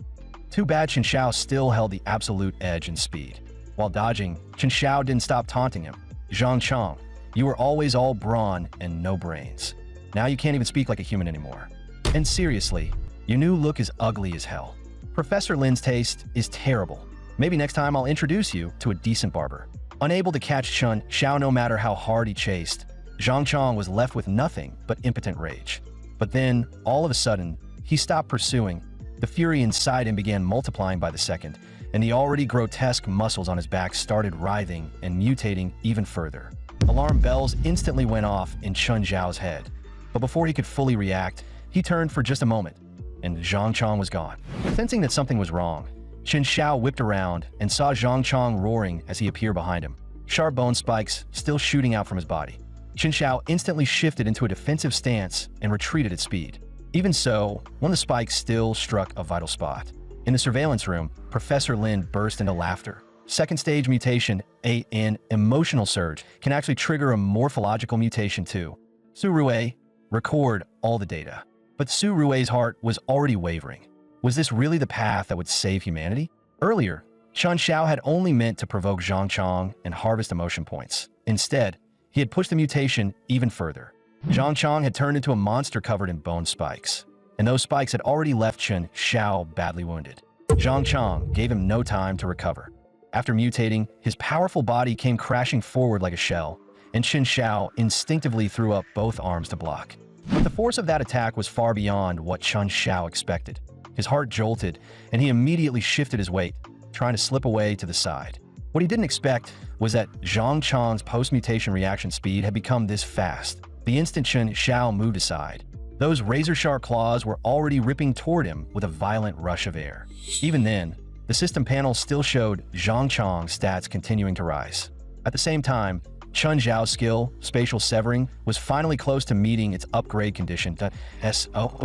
Too bad Chen Xiao still held the absolute edge in speed. While dodging, Chen Xiao didn't stop taunting him. Zhang Chong, you were always all brawn and no brains. Now you can't even speak like a human anymore. And seriously, your new look is ugly as hell. Professor Lin's taste is terrible. Maybe next time I'll introduce you to a decent barber. Unable to catch Chun Xiao no matter how hard he chased, Zhang Chong was left with nothing but impotent rage. But then, all of a sudden, he stopped pursuing. The fury inside him began multiplying by the second, and the already grotesque muscles on his back started writhing and mutating even further. Alarm bells instantly went off in Chun Zhao's head. But before he could fully react, he turned for just a moment. and Zhang Chong was gone. Sensing that something was wrong, Chen Xiao whipped around and saw Zhang Chong roaring as he appeared behind him, sharp bone spikes still shooting out from his body. Chen Xiao instantly shifted into a defensive stance and retreated at speed. Even so, one of the spikes still struck a vital spot. In the surveillance room, Professor Lin burst into laughter. Second stage mutation, an emotional surge, can actually trigger a morphological mutation too. Su Rue, record all the data. But Su Rue's heart was already wavering. Was this really the path that would save humanity? Earlier, Chen Xiao had only meant to provoke Zhang Chong and harvest emotion points. Instead, he had pushed the mutation even further. Zhang Chong had turned into a monster covered in bone spikes, and those spikes had already left Chen Xiao badly wounded. Zhang Chong gave him no time to recover. After mutating, his powerful body came crashing forward like a shell, and Chen Xiao instinctively threw up both arms to block. But the force of that attack was far beyond what Chen Xiao expected. His heart jolted, and he immediately shifted his weight, trying to slip away to the side. What he didn't expect was that Zhang Chong's post-mutation reaction speed had become this fast. The instant Chen Xiao moved aside, those razor-sharp claws were already ripping toward him with a violent rush of air. Even then, the system panel still showed Zhang Chong's stats continuing to rise. At the same time, Chen Xiao's skill, spatial severing, was finally close to meeting its upgrade condition.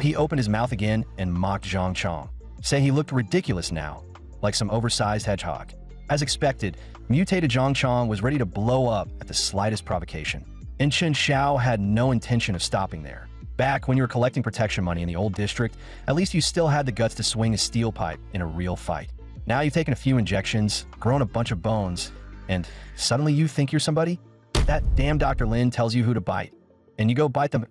He opened his mouth again and mocked Zhang Chong, saying he looked ridiculous now, like some oversized hedgehog. As expected, mutated Zhang Chong was ready to blow up at the slightest provocation. And Chen Xiao had no intention of stopping there. Back when you were collecting protection money in the old district, at least you still had the guts to swing a steel pipe in a real fight. Now you've taken a few injections, grown a bunch of bones, and suddenly you think you're somebody? That damn Dr. Lin tells you who to bite, and you go bite them.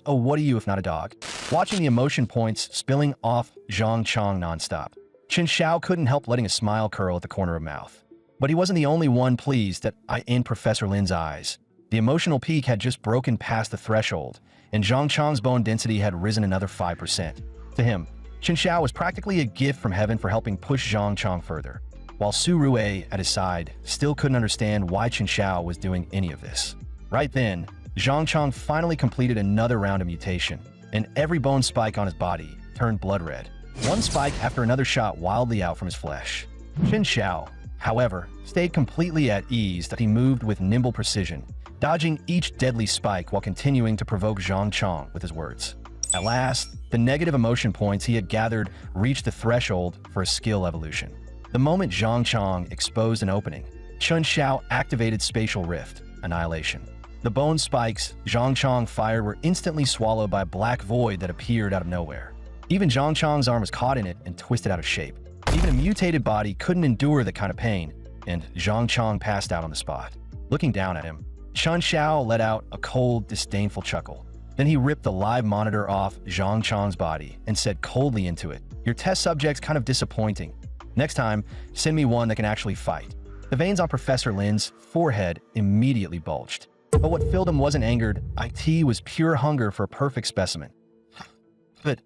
Oh, what are you if not a dog? Watching the emotion points spilling off Zhang Chong nonstop, Chen Xiao couldn't help letting a smile curl at the corner of mouth. But he wasn't the only one pleased in Professor Lin's eyes. The emotional peak had just broken past the threshold, and Zhang Chong's bone density had risen another 5%. To him, Chen Xiao was practically a gift from heaven for helping push Zhang Chong further, while Su Rue at his side still couldn't understand why Chen Xiao was doing any of this. Right then, Zhang Chong finally completed another round of mutation, and every bone spike on his body turned blood red. One spike after another shot wildly out from his flesh. Chen Xiao, however, stayed completely at ease that he moved with nimble precision, dodging each deadly spike while continuing to provoke Zhang Chong with his words. At last, the negative emotion points he had gathered reached the threshold for a skill evolution. The moment Zhang Chong exposed an opening, Chen Xiao activated Spatial Rift, Annihilation. The bone spikes Zhang Chong fired were instantly swallowed by a black void that appeared out of nowhere. Even Zhang Chong's arm was caught in it and twisted out of shape. Even a mutated body couldn't endure that kind of pain, and Zhang Chong passed out on the spot. Looking down at him, Chen Xiao let out a cold, disdainful chuckle. Then he ripped the live monitor off Zhang Chong's body and said coldly into it, "Your test subject's kind of disappointing. Next time, send me one that can actually fight." The veins on Professor Lin's forehead immediately bulged. But what filled him wasn't anger, it was pure hunger for a perfect specimen. Good.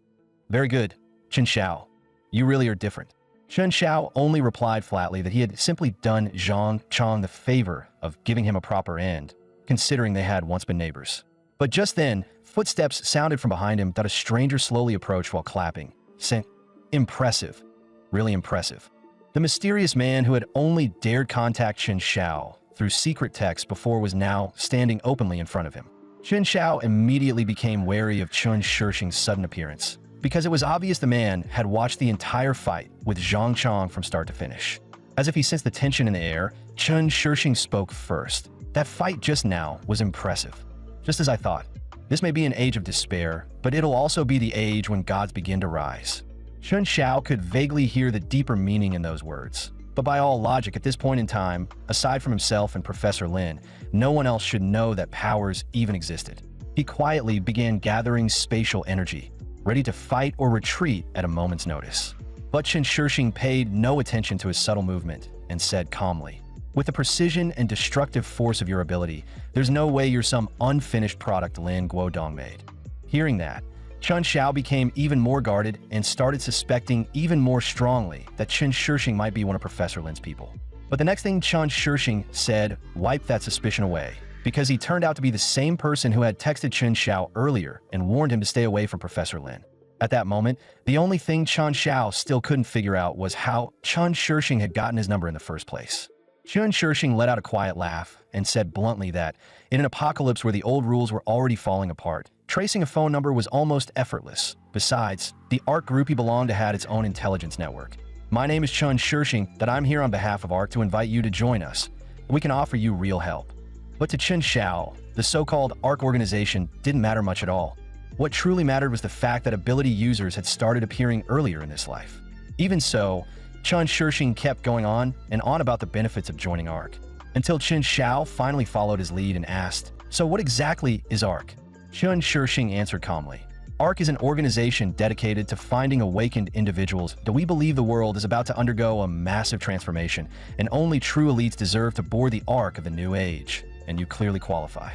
Very good, Chen Xiao. You really are different. Chen Xiao only replied flatly that he had simply done Zhang Chong the favor of giving him a proper end, considering they had once been neighbors. But just then, footsteps sounded from behind him that a stranger slowly approached while clapping, saying, "Impressive. Really impressive." The mysterious man who had only dared contact Chen Xiao through secret text before was now standing openly in front of him. Chen Xiao immediately became wary of Chen Shixing's sudden appearance, because it was obvious the man had watched the entire fight with Zhang Chong from start to finish. As if he sensed the tension in the air, Chen Shixing spoke first. "That fight just now was impressive. Just as I thought. This may be an age of despair, but it'll also be the age when gods begin to rise." Chen Xiao could vaguely hear the deeper meaning in those words. But by all logic, at this point in time, aside from himself and Professor Lin, no one else should know that powers even existed. He quietly began gathering spatial energy, ready to fight or retreat at a moment's notice. But Chen Shixing paid no attention to his subtle movement and said calmly, "With the precision and destructive force of your ability, there's no way you're some unfinished product Lin Guodong made." Hearing that, Chen Xiao became even more guarded and started suspecting even more strongly that Chen Shixing might be one of Professor Lin's people. But the next thing Chen Shixing said wiped that suspicion away, because he turned out to be the same person who had texted Chen Xiao earlier and warned him to stay away from Professor Lin. At that moment, the only thing Chen Xiao still couldn't figure out was how Chen Shixing had gotten his number in the first place. Chen Shixing let out a quiet laugh and said bluntly that, in an apocalypse where the old rules were already falling apart, tracing a phone number was almost effortless. Besides, the ARC group he belonged to had its own intelligence network. My name is Chen Shixing, that I'm here on behalf of ARC to invite you to join us. We can offer you real help. But to Chen Xiao, the so-called ARC organization didn't matter much at all. What truly mattered was the fact that ability users had started appearing earlier in this life. Even so, Chen Shixing kept going on and on about the benefits of joining ARC, until Chen Xiao finally followed his lead and asked, "So what exactly is ARC?" Chen Shixing answered calmly, "ARC is an organization dedicated to finding awakened individuals that we believe the world is about to undergo a massive transformation, and only true elites deserve to board the ARC of the new age, and you clearly qualify.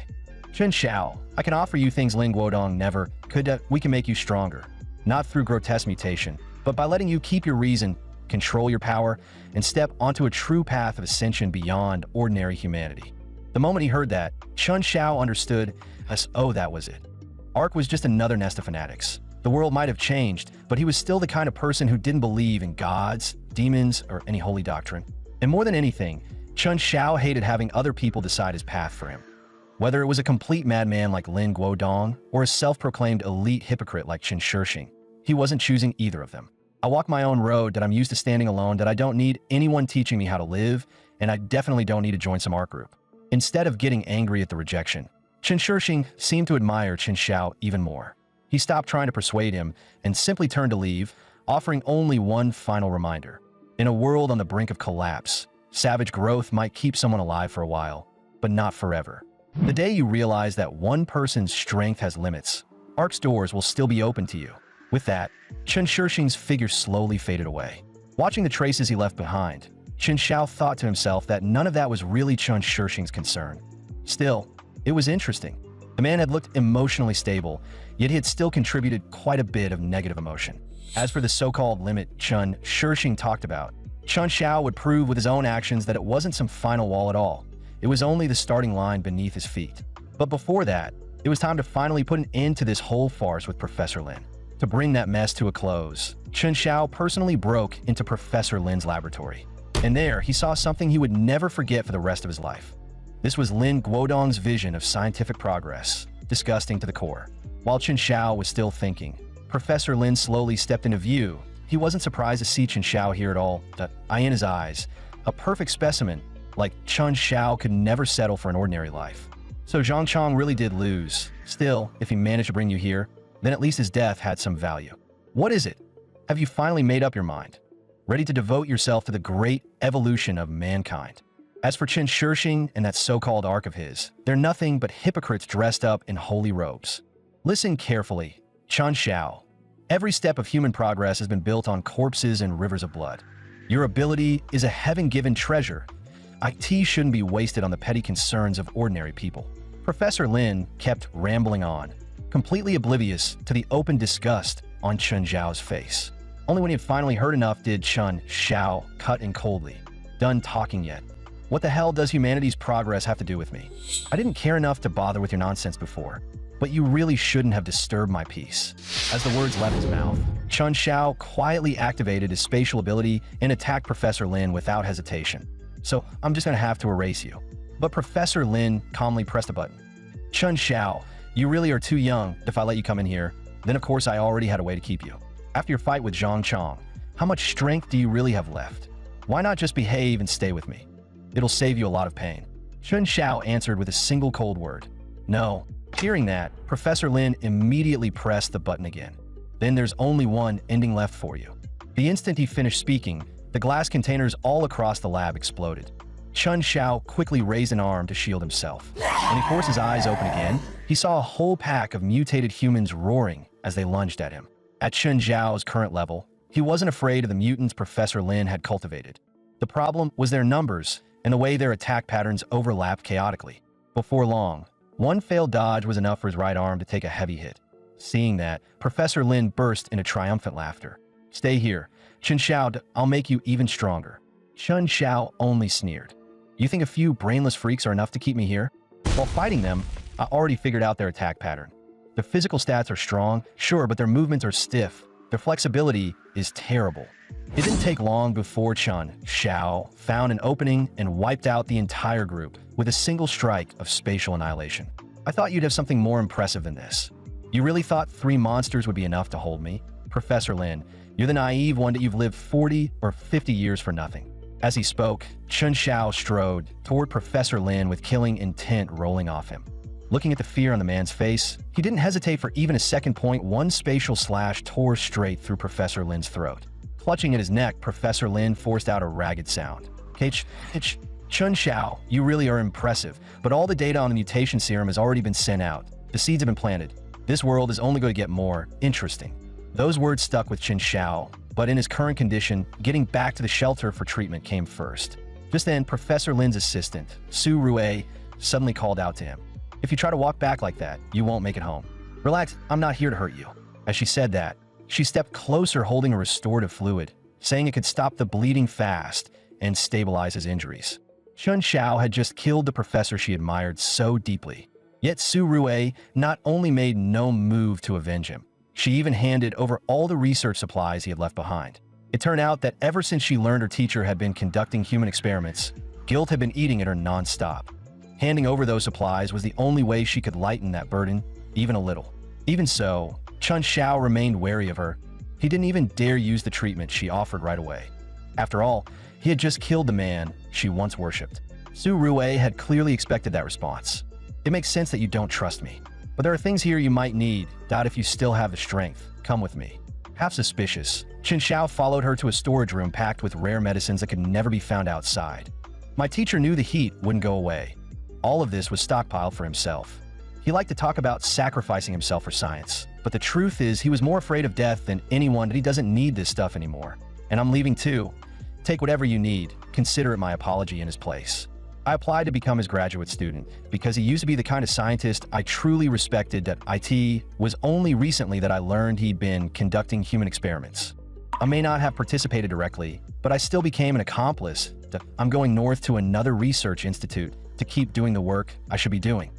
Chen Xiao, I can offer you things Lin Guodong never could. We can make you stronger, not through grotesque mutation, but by letting you keep your reason, control your power, and step onto a true path of ascension beyond ordinary humanity." The moment he heard that, Chen Xiao understood as, oh, that was it. ARC was just another nest of fanatics. The world might have changed, but he was still the kind of person who didn't believe in gods, demons, or any holy doctrine. And more than anything, Chen Xiao hated having other people decide his path for him. Whether it was a complete madman like Lin Guodong or a self-proclaimed elite hypocrite like Chen Shixing, he wasn't choosing either of them. I walk my own road, that I'm used to standing alone, that I don't need anyone teaching me how to live, and I definitely don't need to join some art group. Instead of getting angry at the rejection, Chen Shixing seemed to admire Chen Xiao even more. He stopped trying to persuade him and simply turned to leave, offering only one final reminder. In a world on the brink of collapse, savage growth might keep someone alive for a while, but not forever. The day you realize that one person's strength has limits, ARC's doors will still be open to you. With that, Chen Shixing's figure slowly faded away. Watching the traces he left behind, Chen Xiao thought to himself that none of that was really Chen Shixing's concern. Still, it was interesting. The man had looked emotionally stable, yet he had still contributed quite a bit of negative emotion. As for the so-called limit Chen Shixing talked about, Chen Xiao would prove with his own actions that it wasn't some final wall at all. It was only the starting line beneath his feet. But before that, it was time to finally put an end to this whole farce with Professor Lin. To bring that mess to a close, Chen Xiao personally broke into Professor Lin's laboratory. And there, he saw something he would never forget for the rest of his life. This was Lin Guodong's vision of scientific progress, disgusting to the core. While Chen Xiao was still thinking, Professor Lin slowly stepped into view. He wasn't surprised to see Chen Xiao here at all. The eye in his eyes, a perfect specimen, like Chen Xiao could never settle for an ordinary life. So Zhang Chong really did lose. Still, if he managed to bring you here, then at least his death had some value. What is it? Have you finally made up your mind? Ready to devote yourself to the great evolution of mankind? As for Chen Shixing and that so-called ARC of his, they're nothing but hypocrites dressed up in holy robes. Listen carefully, Chen Xiao. Every step of human progress has been built on corpses and rivers of blood. Your ability is a heaven-given treasure. IT shouldn't be wasted on the petty concerns of ordinary people. Professor Lin kept rambling on, completely oblivious to the open disgust on Chen Xiao's face. Only when he had finally heard enough did Chen Xiao cut in coldly. Done talking yet? What the hell does humanity's progress have to do with me? I didn't care enough to bother with your nonsense before, but you really shouldn't have disturbed my peace. As the words left his mouth, Chen Xiao quietly activated his spatial ability and attacked Professor Lin without hesitation. So I'm just gonna have to erase you. But Professor Lin calmly pressed a button. Chen Xiao, you really are too young if I let you come in here. Then of course I already had a way to keep you. After your fight with Zhang Chong, how much strength do you really have left? Why not just behave and stay with me? It'll save you a lot of pain. Chen Xiao answered with a single cold word. No. Hearing that, Professor Lin immediately pressed the button again. Then there's only one ending left for you. The instant he finished speaking, the glass containers all across the lab exploded. Chen Xiao quickly raised an arm to shield himself. When he forced his eyes open again, he saw a whole pack of mutated humans roaring as they lunged at him. At Chen Xiao's current level, he wasn't afraid of the mutants Professor Lin had cultivated. The problem was their numbers and the way their attack patterns overlapped chaotically. Before long, one failed dodge was enough for his right arm to take a heavy hit. Seeing that, Professor Lin burst into triumphant laughter. Stay here. Chen Xiao, I'll make you even stronger. Chen Xiao only sneered. You think a few brainless freaks are enough to keep me here? While fighting them, I already figured out their attack pattern. Their physical stats are strong, sure, but their movements are stiff. Their flexibility is terrible. It didn't take long before Chun Xiao found an opening and wiped out the entire group with a single strike of spatial annihilation. I thought you'd have something more impressive than this. You really thought 3 monsters would be enough to hold me? Professor Lin, you're the naive one that you've lived 40 or 50 years for nothing. As he spoke, Chun Xiao strode toward Professor Lin with killing intent rolling off him. Looking at the fear on the man's face, he didn't hesitate for even a second. One spatial slash tore straight through Professor Lin's throat. Clutching at his neck, Professor Lin forced out a ragged sound. Chun Xiao, you really are impressive, but all the data on the mutation serum has already been sent out. The seeds have been planted. This world is only going to get more interesting. Those words stuck with Chun Xiao, but in his current condition, getting back to the shelter for treatment came first. Just then, Professor Lin's assistant, Su Rue, suddenly called out to him. If you try to walk back like that, you won't make it home. Relax, I'm not here to hurt you. As she said that, she stepped closer holding a restorative fluid, saying it could stop the bleeding fast and stabilize his injuries. Chun Xiao had just killed the professor she admired so deeply. Yet Su Rue not only made no move to avenge him, she even handed over all the research supplies he had left behind. It turned out that ever since she learned her teacher had been conducting human experiments, guilt had been eating at her non-stop. Handing over those supplies was the only way she could lighten that burden, even a little. Even so, Chun Xiao remained wary of her. He didn't even dare use the treatment she offered right away. After all, he had just killed the man she once worshipped. Su Rue had clearly expected that response. It makes sense that you don't trust me, but there are things here you might need. If you still have the strength, come with me. Half suspicious, Chun Xiao followed her to a storage room packed with rare medicines that could never be found outside. My teacher knew the heat wouldn't go away. All of this was stockpiled for himself. He liked to talk about sacrificing himself for science, but the truth is he was more afraid of death than anyone, that he doesn't need this stuff anymore. And I'm leaving too. Take whatever you need. Consider it my apology in his place. I applied to become his graduate student because he used to be the kind of scientist I truly respected. That it was only recently that I learned he'd been conducting human experiments. I may not have participated directly, but I still became an accomplice. I'm going north to another research institute to keep doing the work I should be doing.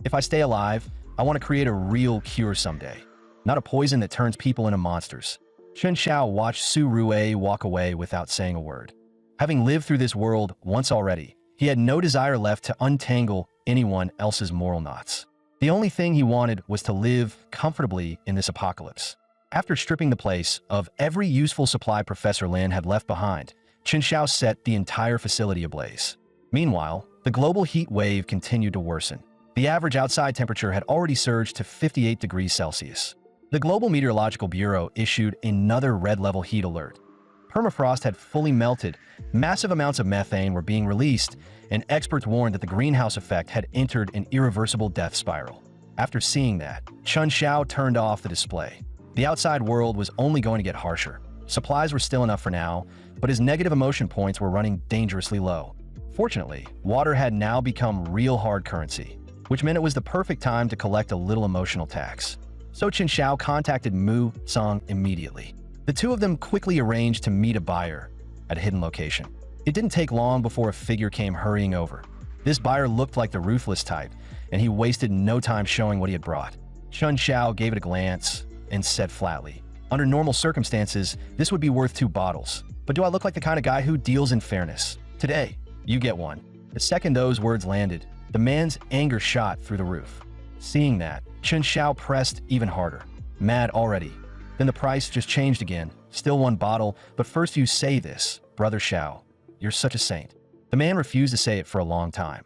If I stay alive, I want to create a real cure someday, not a poison that turns people into monsters. Chun Xiao watched Su Rue walk away without saying a word. Having lived through this world once already, he had no desire left to untangle anyone else's moral knots. The only thing he wanted was to live comfortably in this apocalypse. After stripping the place of every useful supply Professor Lin had left behind, Chun Xiao set the entire facility ablaze. Meanwhile, the global heat wave continued to worsen. The average outside temperature had already surged to 58 degrees Celsius. The Global Meteorological Bureau issued another red-level heat alert. Permafrost had fully melted, massive amounts of methane were being released, and experts warned that the greenhouse effect had entered an irreversible death spiral. After seeing that, Chun Xiao turned off the display. The outside world was only going to get harsher. Supplies were still enough for now, but his negative emotion points were running dangerously low. Fortunately, water had now become real hard currency, which meant it was the perfect time to collect a little emotional tax. So Chun Xiao contacted Mu Song immediately. The two of them quickly arranged to meet a buyer at a hidden location. It didn't take long before a figure came hurrying over. This buyer looked like the ruthless type, and he wasted no time showing what he had brought. Chun Xiao gave it a glance and said flatly, "Under normal circumstances, this would be worth 2 bottles. But do I look like the kind of guy who deals in fairness? Today, you get one." The second those words landed, the man's anger shot through the roof. Seeing that, Chun Xiao pressed even harder. Mad already. Then the price just changed again. Still 1 bottle, but first you say this, Brother Xiao. You're such a saint. The man refused to say it for a long time.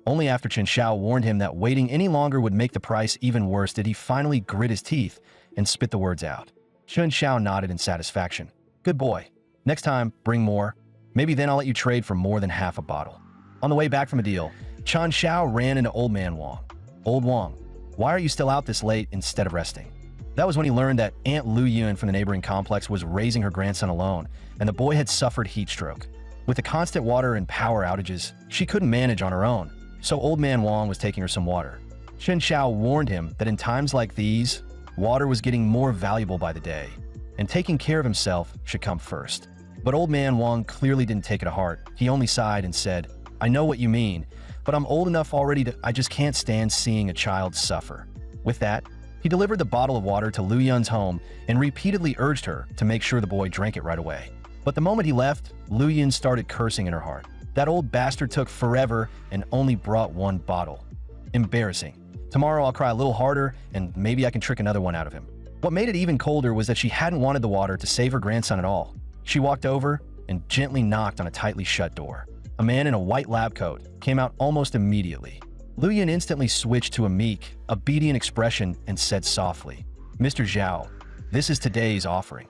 Only after Chun Xiao warned him that waiting any longer would make the price even worse did he finally grit his teeth and spit the words out. Chun Xiao nodded in satisfaction. Good boy. Next time, bring more. Maybe then I'll let you trade for more than half a bottle. On the way back from a deal, Chun Xiao ran into Old Man Wang. Old Wang, why are you still out this late instead of resting? That was when he learned that Aunt Lu Yun from the neighboring complex was raising her grandson alone, and the boy had suffered heat stroke. With the constant water and power outages, she couldn't manage on her own, so Old Man Wang was taking her some water. Chun Xiao warned him that in times like these, water was getting more valuable by the day, and taking care of himself should come first. But Old Man Wang clearly didn't take it to heart. He only sighed and said, "I know what you mean, but I'm old enough already I just can't stand seeing a child suffer." With that, He delivered the bottle of water to Lu Yun's home and repeatedly urged her to make sure the boy drank it right away. But the moment he left, Lu Yun started cursing in her heart. That old bastard took forever and only brought one bottle. Embarrassing. Tomorrow I'll cry a little harder and maybe I can trick another one out of him. What made it even colder was that she hadn't wanted the water to save her grandson at all. She walked over and gently knocked on a tightly shut door. A man in a white lab coat came out almost immediately. Lu Yun instantly switched to a meek, obedient expression and said softly, "Mr. Zhao, this is today's offering."